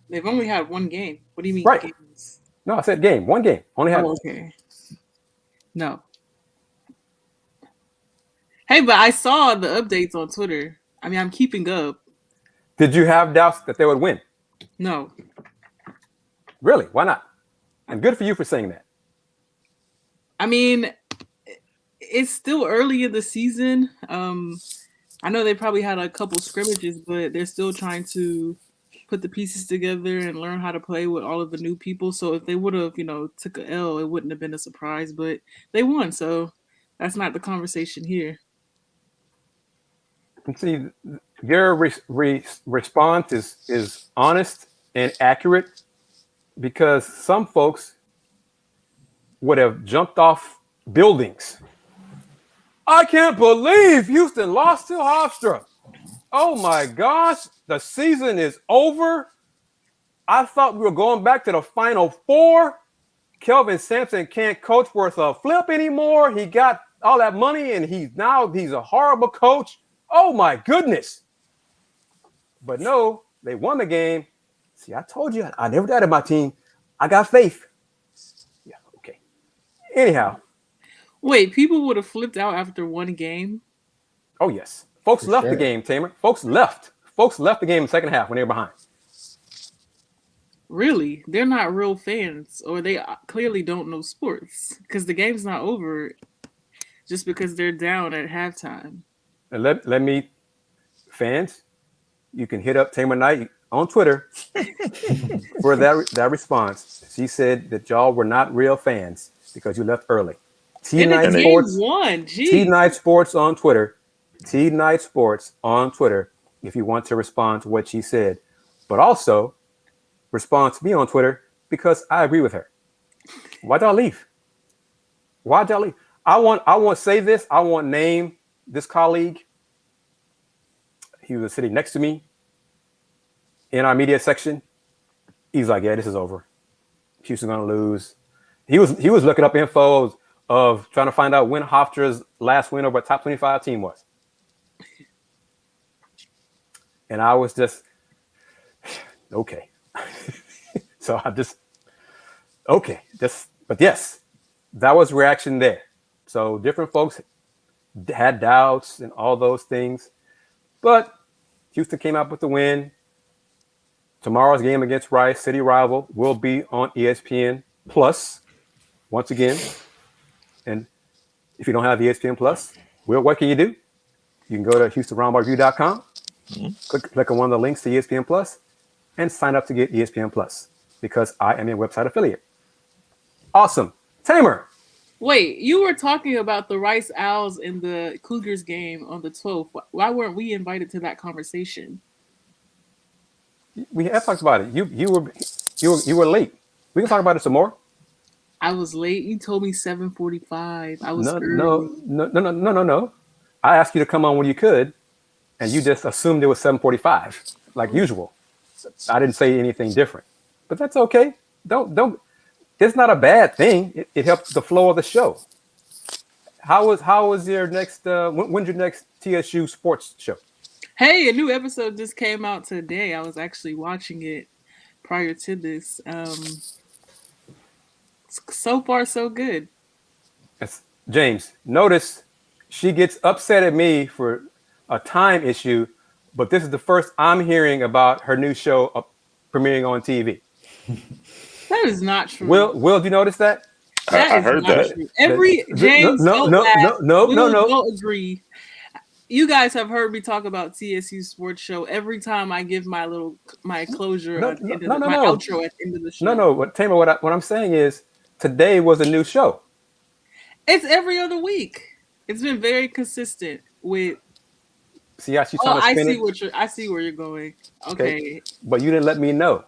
They've only had one game. What do you mean? Right. Games? No, I said game. One game. Only had. Oh, okay. No. Hey, but I saw the updates on Twitter. I mean, I'm keeping up. Did you have doubts that they would win? No. Really? Why not? And good for you for saying that. I mean, it's still early in the season. I know they probably had a couple scrimmages, but they're still trying to put the pieces together and learn how to play with all of the new people. So if they would have, took a L, it wouldn't have been a surprise. But they won, so that's not the conversation here. See, your response is honest and accurate, because some folks would have jumped off buildings I can't believe Houston lost to Hofstra. Oh my gosh, the season is over. I thought we were going back to the Final Four. Kelvin Sampson can't coach worth a flip anymore. He got all that money and he's a horrible coach. Oh my goodness. But no, they won the game. See, I told you, I never doubted my team. I got faith. Yeah, okay. Anyhow. Wait, people would have flipped out after one game? Oh, yes. Folks left the game, Tamer. Folks left. Folks left the game in the second half when they were behind. Really? They're not real fans, or they clearly don't know sports, because the game's not over just because they're down at halftime. And let me, fans, you can hit up Tamer Knight on Twitter for that response. She said that y'all were not real fans because you left early. T-Night Sports won. T-Night Sports on Twitter. T-Night Sports on Twitter if you want to respond to what she said. But also respond to me on Twitter because I agree with her. Why'd y'all leave? Why'd y'all leave? I want to say this. I want to name this colleague. He was sitting next to me in our media section. He's like, yeah, this is over. Houston's going to lose. He was looking up info of trying to find out when Hofstra's last win over a top 25 team was. And I was just, okay. So I just, okay. But yes, that was reaction there. So different folks had doubts and all those things. But Houston came out with the win. Tomorrow's game against Rice, city rival, will be on ESPN Plus once again. And if you don't have ESPN Plus, what can you do? You can go to HoustonRoundballReview.com, click on one of the links to ESPN Plus, and sign up to get ESPN Plus because I am a website affiliate. Awesome. Tamer. Wait, you were talking about the Rice Owls in the Cougars game on the 12th. Why weren't we invited to that conversation? We have talked about it. You were late. We can talk about it some more. I was late. You told me 7:45. I was No. I asked you to come on when you could, and you just assumed it was 7:45, like usual. I didn't say anything different, but that's okay. Don't. It's not a bad thing. It helps the flow of the show. How was your next? When's your next TSU sports show? Hey, a new episode just came out today. I was actually watching it prior to this. So far, so good. Yes. James, notice she gets upset at me for a time issue, but this is the first I'm hearing about her new show premiering on TV. That is not true. Will, do you notice that? I heard that. True. Every James, no, don't agree. You guys have heard me talk about TSU Sports Show every time I give my closure at the end of my outro at the end of the show. No. Tamer, what I'm saying is today was a new show. It's every other week. It's been very consistent with. See how she's trying to spin it? I see where you're going. Okay. But you didn't let me know.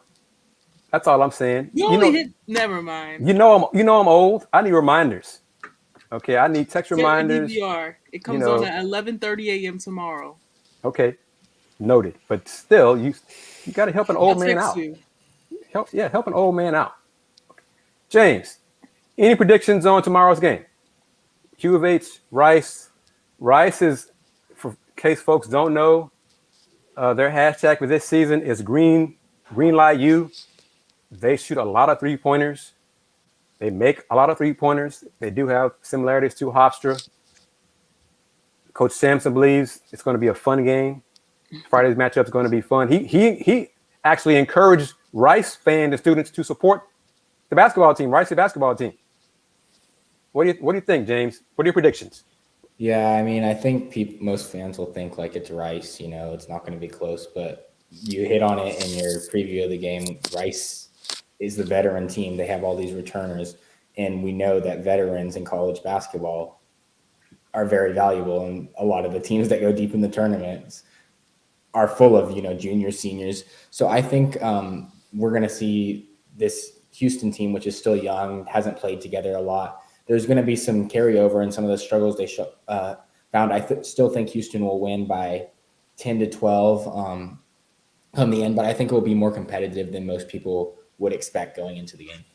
That's all I'm saying. Never mind. You know I'm old. I need reminders. Okay, I need text reminders. DVR. It comes on at 11:30 a.m. tomorrow. Okay, noted. But still, you got to help an old man out. Help an old man out. Okay. James, any predictions on tomorrow's game? U of H, Rice. Rice is, for case folks don't know, their hashtag for this season is Green Light U. They shoot a lot of three-pointers. They make a lot of three-pointers. They do have similarities to Hofstra. Coach Sampson believes it's going to be a fun game. Friday's matchup is going to be fun. He actually encouraged Rice fans and students to support the basketball team, Rice basketball team. What do you think, James? What are your predictions? Yeah, I mean, I think most fans will think like it's Rice. It's not going to be close, but you hit on it in your preview of the game. Rice is the veteran team. They have all these returners, and we know that veterans in college basketball are very valuable, and a lot of the teams that go deep in the tournaments are full of juniors, seniors. So I think we're going to see this Houston team, which is still young, hasn't played together a lot. There's going to be some carryover in some of the struggles they bound. I still think Houston will win by 10 to 12 on the end, but I think it will be more competitive than most people would expect going into the game.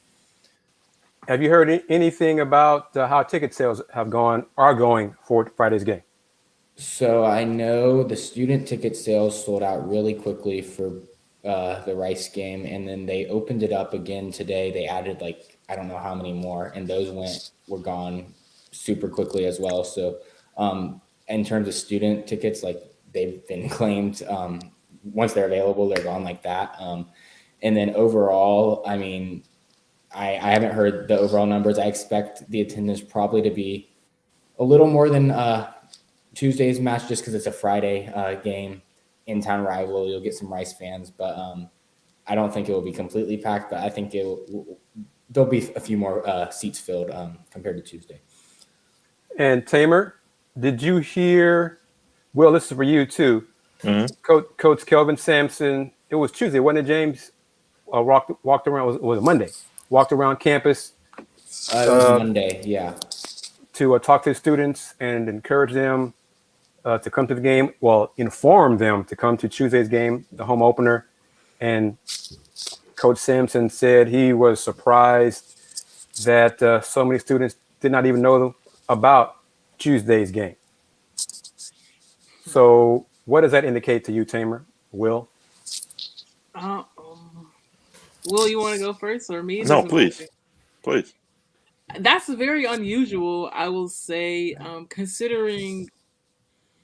Have you heard anything about how ticket sales are going for Friday's game? So I know the student ticket sales sold out really quickly for the Rice game, and then they opened it up again today. They added I don't know how many more, and those were gone super quickly as well. So in terms of student tickets, they've been claimed. Once they're available, they're gone like that. And then overall, I mean, I haven't heard the overall numbers. I expect the attendance probably to be a little more than Tuesday's match, just because it's a Friday game, in-town rival. You'll get some Rice fans, but I don't think it will be completely packed. But I think there'll be a few more seats filled compared to Tuesday. And Tamer, did you hear? Will, this is for you too. Mm-hmm. Coach Kelvin Sampson. It was Tuesday, wasn't it, James? Walked around. It was Monday. Walked around campus. It was Monday, yeah. To talk to the students and encourage them to come to the game. Well, inform them to come to Tuesday's game, the home opener. And Coach Sampson said he was surprised that so many students did not even know about Tuesday's game. So what does that indicate to you, Tamer? Will? Will, you want to go first or me? No, please. Please. That's very unusual, I will say, considering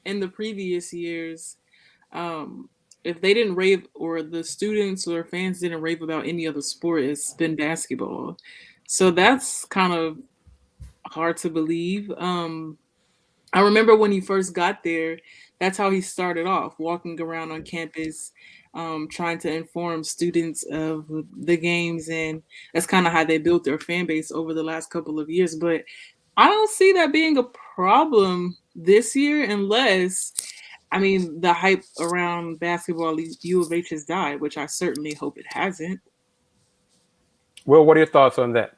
in the previous years, if they didn't rave, or the students or fans didn't rave about any other sport, it's been basketball. So that's kind of hard to believe. I remember when he first got there, that's how he started off, walking around on campus, trying to inform students of the games, and that's kind of how they built their fan base over the last couple of years. But I don't see that being a problem this year, unless, I mean, the hype around basketball at U of H has died, which I certainly hope it hasn't. Will, what are your thoughts on that?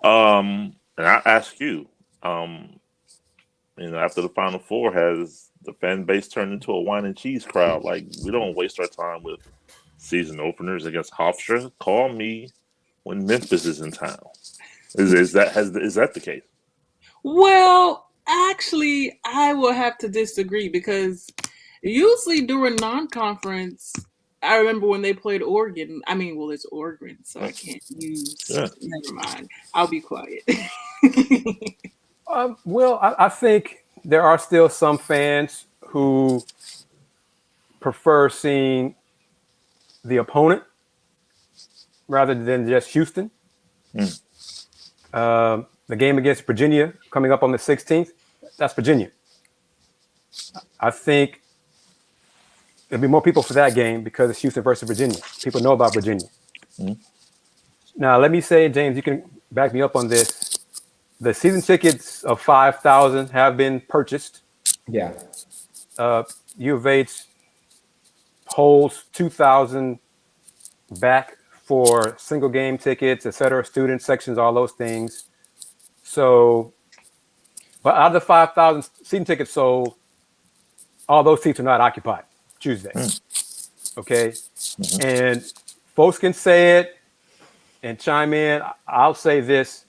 And I ask you, after the Final Four, has the fan base turned into a wine and cheese crowd? We don't waste our time with season openers against Hofstra. Call me when Memphis is in town. Is that the case? Well, actually, I will have to disagree, because usually during non-conference, I remember when they played Oregon. I mean, well, it's Oregon, so I can't use. Yeah. Never mind. I'll be quiet. Well, I think there are still some fans who prefer seeing the opponent rather than just Houston. The game against Virginia coming up on the 16th, that's Virginia. I think there'll be more people for that game because it's Houston versus Virginia. People know about Virginia. Now, let me say, James, you can back me up on this. The season tickets of 5,000 have been purchased. Yeah. U of H holds 2,000 back for single game tickets, et cetera, student sections, all those things. So, but out of the 5,000 season tickets sold, all those seats are not occupied Tuesday. Okay. And folks can say it and chime in. I'll say this.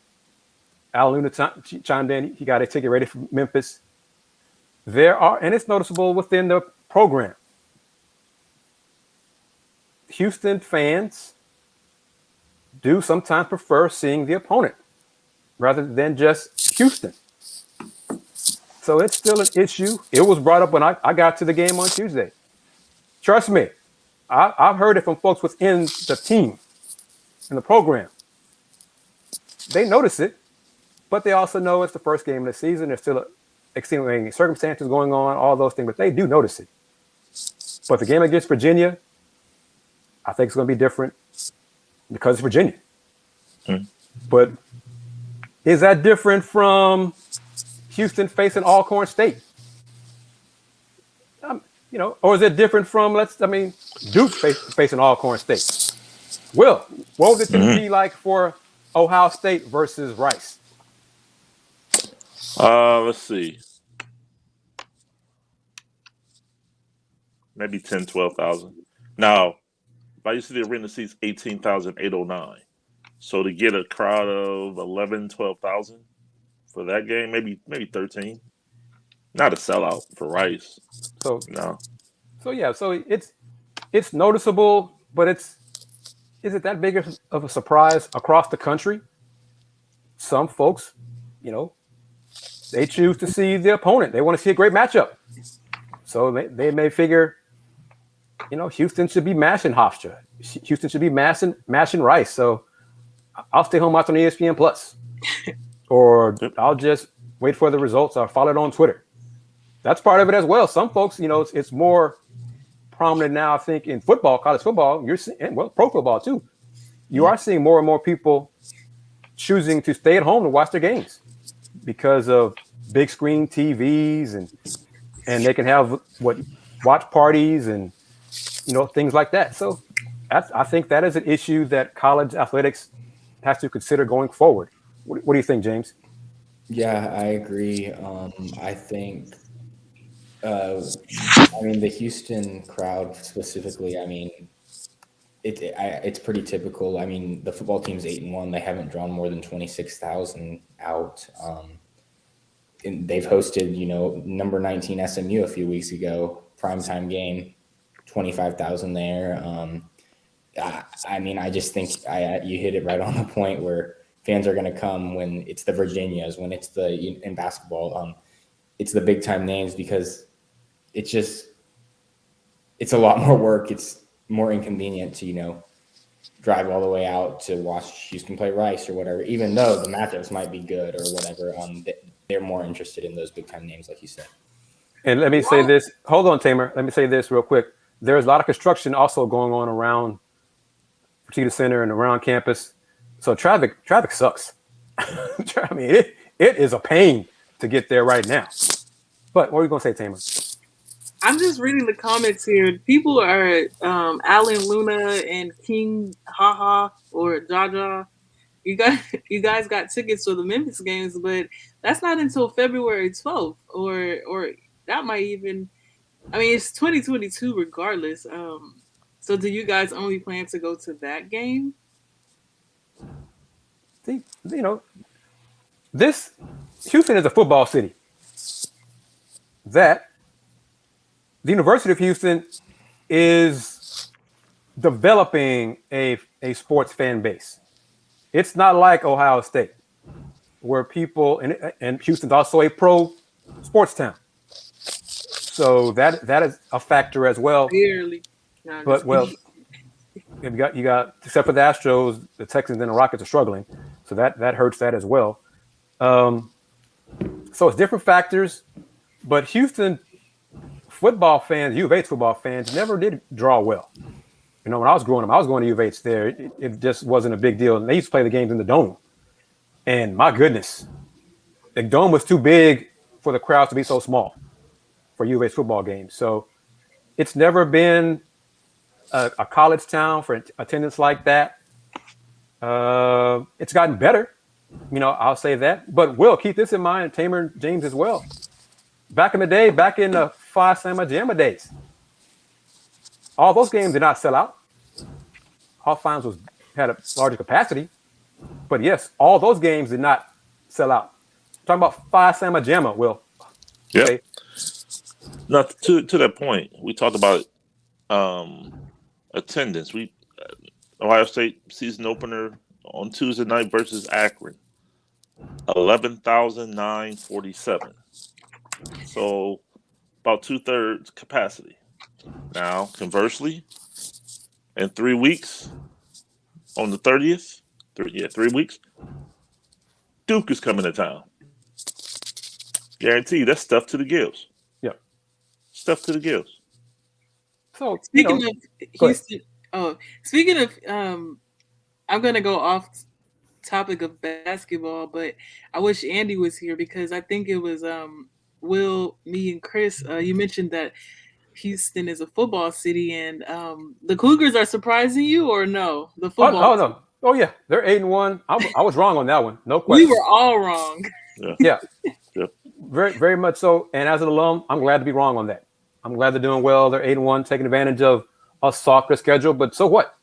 Al Luna chimed in. He got a ticket ready for Memphis. There are, and it's noticeable within the program, Houston fans do sometimes prefer seeing the opponent rather than just Houston. So it's still an issue. It was brought up when I got to the game on Tuesday. Trust me, I've heard it from folks within the team, in the program. They notice it, but they also know it's the first game of the season. There's still extenuating circumstances going on, all those things, but they do notice it. But the game against Virginia, I think it's going to be different because it's Virginia. But is that different from Houston facing Alcorn State? Or is it different from Duke facing Alcorn State? Will, what would it be like for Ohio State versus Rice? Let's see. maybe 10, 12,000. Now, if I used to the arena seats 18,809. So to get a crowd of 11, 12,000 for that game, maybe 13. Not a sellout for Rice. So No. So yeah, so it's noticeable, but is it that big of a surprise across the country? Some folks, they choose to see the opponent. They want to see a great matchup. So they may figure, Houston should be mashing Hofstra. Houston should be mashing Rice. So I'll stay home watching ESPN Plus, or I'll just wait for the results or follow it on Twitter. That's part of it as well. Some folks, it's more prominent now, I think, in football, college football. You're seeing, pro football too. You are seeing more and more people choosing to stay at home to watch their games because of big screen TVs and they can have watch parties and things like that. So I think that is an issue that college athletics has to consider going forward. What do you think, James? Yeah, I agree. I think, the Houston crowd specifically, it's pretty typical. The football team's 8-1. They haven't drawn more than 26,000 out. And they've hosted, number 19 SMU a few weeks ago, primetime game, 25,000 there. I just think you hit it right on the point where fans are going to come when it's the Virginias, when it's in basketball, it's the big time names, because it's a lot more work. It's more inconvenient to, drive all the way out to watch Houston play Rice or whatever, even though the matchups might be good or whatever. They're more interested in those big time names, like you said. And let me say this. Hold on, Tamer. Let me say this real quick. There's a lot of construction also going on around Fertitta Center and around campus. So traffic sucks. It is a pain to get there right now. But what are you going to say, Tamer? I'm just reading the comments here. People are Alan Luna and King Haha or Jaja. You guys got tickets for the Memphis games, but that's not until February 12th, or that might even. It's 2022 regardless. So do you guys only plan to go to that game? This Houston is a football city. The University of Houston is developing a sports fan base. It's not like Ohio State, where people and Houston's also a pro sports town. So that is a factor as well. Clearly. But you got except for the Astros, the Texans and the Rockets are struggling. So that hurts that as well. So it's different factors, but Houston football fans, U of H football fans, never did draw well. When I was growing up, I was going to U of H there. It just wasn't a big deal. And they used to play the games in the Dome. And my goodness, the Dome was too big for the crowds to be so small for U of H football games. So it's never been a college town for attendance like that. It's gotten better. I'll say that. But Will, keep this in mind, Tamer and James as well. Back in the day, back in the Phi Sigma Gamma days, all those games did not sell out. Hofheims had a larger capacity. But yes, all those games did not sell out. Talking about Phi Sigma Gamma, Will. Yeah. Okay. Now, to that point, we talked about attendance. Ohio State season opener on Tuesday night versus Akron, 11,947. So about 2/3 capacity. Now, conversely, in 3 weeks, on the 30th, 3 weeks, Duke is coming to town. Guarantee that's stuff to the gills. Yeah. Stuff to the gills. So Speaking of Houston, I'm gonna go off topic of basketball, but I wish Andy was here because I think it was Will, me, and Chris. You mentioned that Houston is a football city, and the Cougars are surprising you, or no? The football. Oh no. Oh yeah, they're 8-1. I was wrong on that one. No question. We were all wrong. Yeah. Yep. Very, very much so. And as an alum, I'm glad to be wrong on that. I'm glad they're doing well. They're 8-1, taking advantage of a softer schedule. But so what?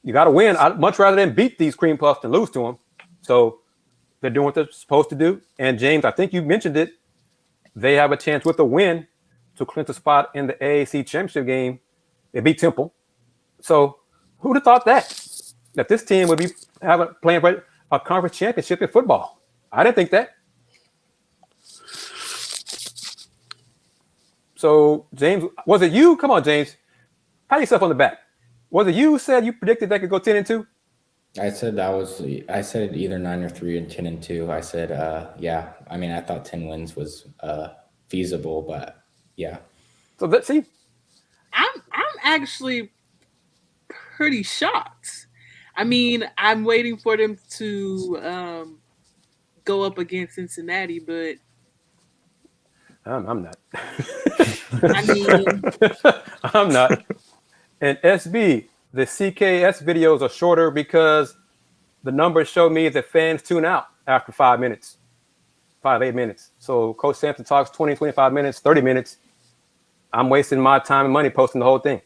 You got to win. I'd much rather than beat these cream puffs than lose to them. So they're doing what they're supposed to do. And James, I think you mentioned it. They have a chance with a win to clinch a spot in the AAC championship game. They beat Temple. So who'd have thought that this team would be playing for a conference championship in football? I didn't think that. So James, was it you? Come on, James. Pat yourself on the back. Was it you who said you predicted they could go 10-2? I said either 9-3 or 10-2. I said, yeah. I mean, I thought 10 wins was feasible, but yeah. So let's see. I'm actually pretty shocked. I mean, I'm waiting for them to go up against Cincinnati, but I'm not. I mean, I'm not. And SB, the CKS videos are shorter because the numbers show me that fans tune out after 5 minutes, 8 minutes. So Coach Sampson talks 20, 25 minutes, 30 minutes. I'm wasting my time and money posting the whole thing.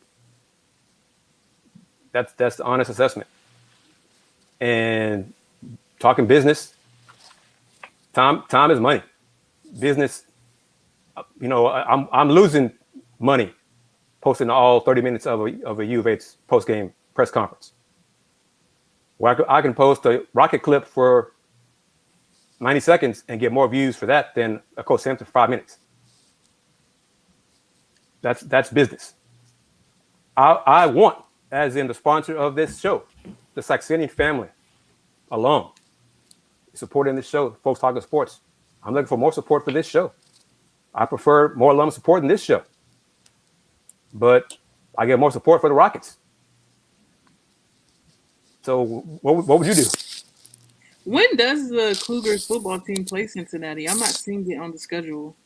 That's the honest assessment. And talking business, time is money. Business, I'm losing money posting all 30 minutes of a U of H's post-game press conference. Where I can post a rocket clip for 90 seconds and get more views for that than a Coach Sampson for 5 minutes. That's business. I want, as in the sponsor of this show, the Saxenian family alone, supporting this show, Folks Talking Sports. I'm looking for more support for this show. I prefer more alum support than this show. But I get more support for the Rockets. So what would you do? when does the Cougars football team play Cincinnati? I'm not seeing it on the schedule.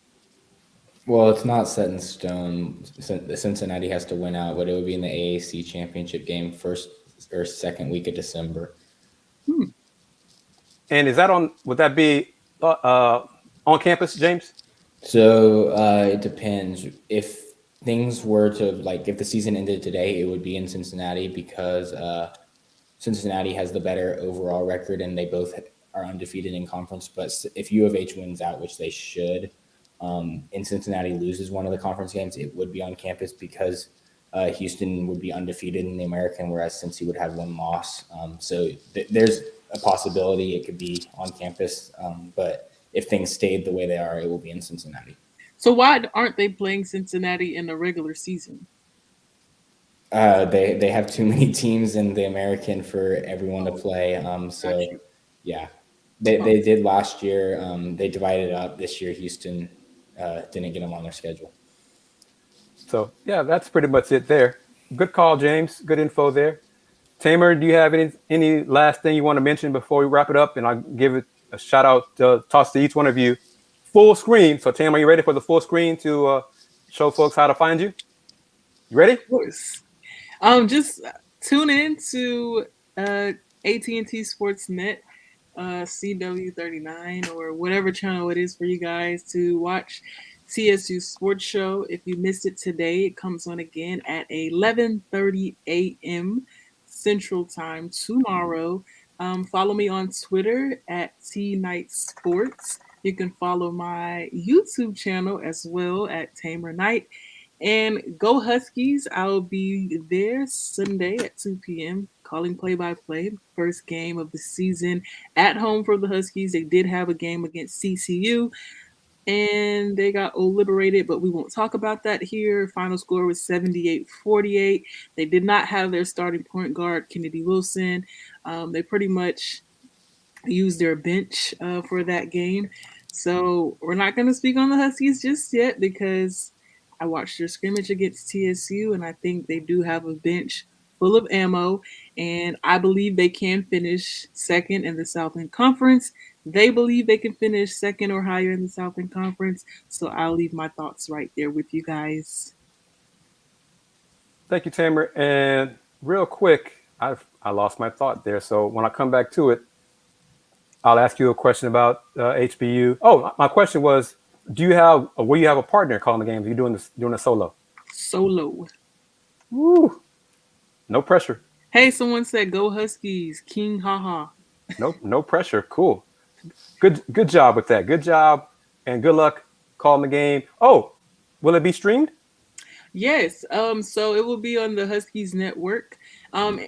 Well, it's not set in stone. Cincinnati has to win out, but it would be in the AAC championship game, first or second week of December. And would that be on campus, James? So it depends. If things were to, if the season ended today, it would be in Cincinnati because Cincinnati has the better overall record and they both are undefeated in conference. But if U of H wins out, which they should, and Cincinnati loses one of the conference games, it would be on campus because Houston would be undefeated in the American, whereas Cincy would have one loss. So there's a possibility it could be on campus, but if things stayed the way they are, it will be in Cincinnati. So why aren't they playing Cincinnati in the regular season? They have too many teams in the American for everyone to play. So yeah, they did last year. They divided up this year. Houston didn't get them on their schedule. So yeah, that's pretty much it there. Good call, James. Good info there. Tamer, do you have any last thing you want to mention before we wrap it up? And I'll give it a shout out, toss to each one of you. Full screen. So Tamer, are you ready for the full screen to show folks how to find you? You ready? Of course. Just tune in to AT&T Sportsnet, CW39, or whatever channel it is for you guys to watch TSU Sports Show. If you missed it today, it comes on again at 11:30 a.m. Central Time tomorrow. Follow me on Twitter at TKnightSports. You can follow my YouTube channel as well at Tamer Knight. And go Huskies. I'll be there Sunday at 2 p.m. calling play-by-play. First game of the season at home for the Huskies. They did have a game against CCU, and they got obliterated, but we won't talk about that here. Final score was 78-48. They did not have their starting point guard, Kennedy Wilson. They pretty much used their bench for that game. So we're not going to speak on the Huskies just yet because I watched their scrimmage against TSU, and I think they do have a bench full of ammo, and I believe they can finish second in the Southland Conference. They believe they can finish second or higher in the Southland Conference, so I'll leave my thoughts right there with you guys. Thank you, Tamer. And real quick, I lost my thought there, so when I come back to it, I'll ask you a question about HBU. Oh, my question was, will you have a partner calling the games? Are you doing a solo? Solo. Woo. No pressure. Hey, someone said go Huskies. King haha. No pressure. Cool. Good job with that. Good job and good luck calling the game. Oh, will it be streamed? Yes. So it will be on the Huskies network.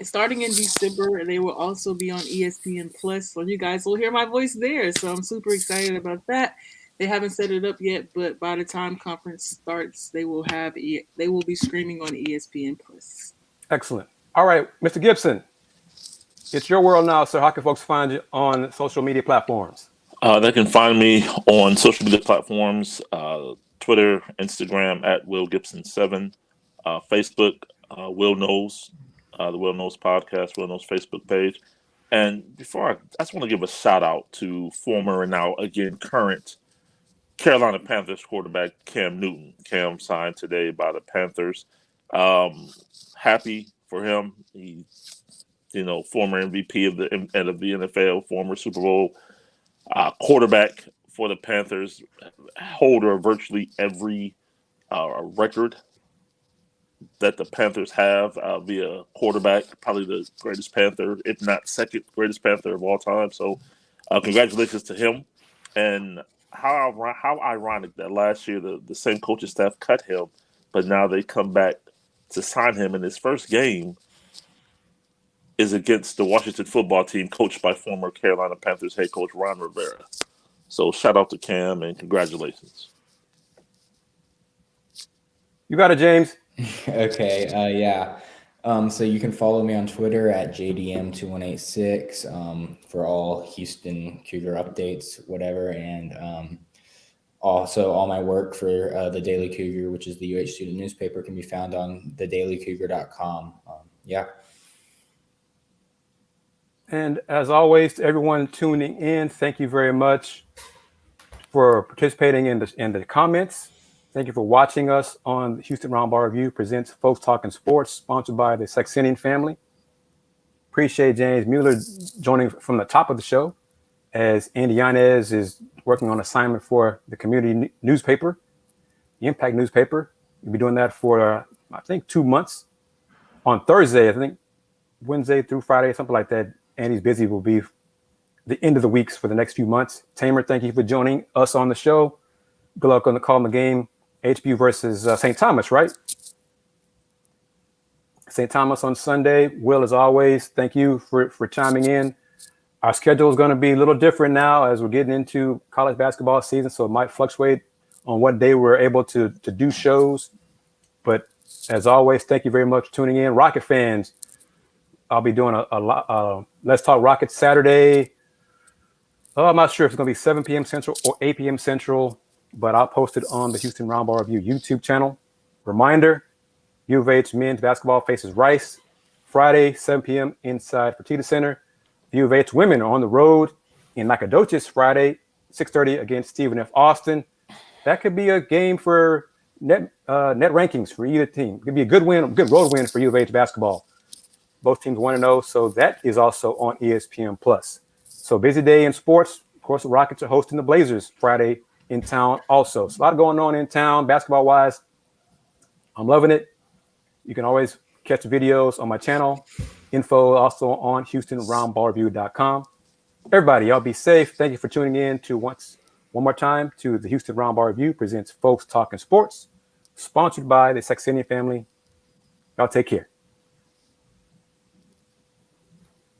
Starting in December, they will also be on ESPN Plus. So you guys will hear my voice there. So I'm super excited about that. They haven't set it up yet, but by the time conference starts, they will be streaming on ESPN Plus. Excellent. All right, Mr. Gibson, it's your world now, sir. How can folks find you on social media platforms? They can find me on social media platforms, Twitter, Instagram at Will Gibson7, Facebook, Will Knows, the Will Knows podcast, Will Knows Facebook page. And before I just want to give a shout out to former and now again current Carolina Panthers quarterback Cam Newton. Cam signed today by the Panthers. Happy for him. He, former MVP of the NFL, former Super Bowl quarterback for the Panthers, holder of virtually every record that the Panthers have via quarterback, probably the greatest Panther, if not second greatest Panther of all time. So congratulations to him. And how ironic that last year the same coaching staff cut him, but now they come back to sign him, in his first game is against the Washington football team coached by former Carolina Panthers head coach Ron Rivera. So shout out to Cam and congratulations. You got it, James. Okay, yeah. So you can follow me on Twitter at JDM2186 for all Houston Cougar updates, whatever. And also all my work for the Daily Cougar, which is the UH student newspaper, can be found on theDailyCougar.com. Yeah. And as always, to everyone tuning in, thank you very much for participating in the comments. Thank you for watching us on the Houston Roundball Review presents Folks Talking Sports, sponsored by the Saxenian family. Appreciate James Mueller joining from the top of the show, as Andy Yanez is working on assignment for the community newspaper, the Impact newspaper. We'll be doing that for, I think, 2 months. On Thursday, I think, Wednesday through Friday, something like that. Andy's busy, will be the end of the weeks for the next few months. Tamer, thank you for joining us on the show. Good luck on the call in the game. HBU versus St. Thomas, right? St. Thomas on Sunday. Will, as always, thank you for chiming in. Our schedule is going to be a little different now as we're getting into college basketball season, so it might fluctuate on what day we're able to do shows. But as always, thank you very much for tuning in. Rocket fans, I'll be doing a Let's Talk Rockets Saturday. I'm not sure if it's going to be 7 p.m. Central or 8 p.m. Central, but I'll post it on the Houston Roundball Review YouTube channel. Reminder, U of H men's basketball faces Rice Friday, 7 p.m. inside Fertitta Center. U of H women are on the road in Nacogdoches Friday, 6:30 against Stephen F. Austin. That could be a game for net rankings for either team. It could be a good win, good road win for U of H basketball. Both teams 1-0, so that is also on ESPN+. So busy day in sports. Of course, the Rockets are hosting the Blazers Friday in town also. So a lot going on in town basketball-wise. I'm loving it. You can always catch the videos on my channel. Info also on HoustonRoundballReview.com. Everybody, y'all be safe. Thank you for tuning in to one more time to the Houston Roundball Review presents Folks Talking Sports, sponsored by the Saxenian family. Y'all take care.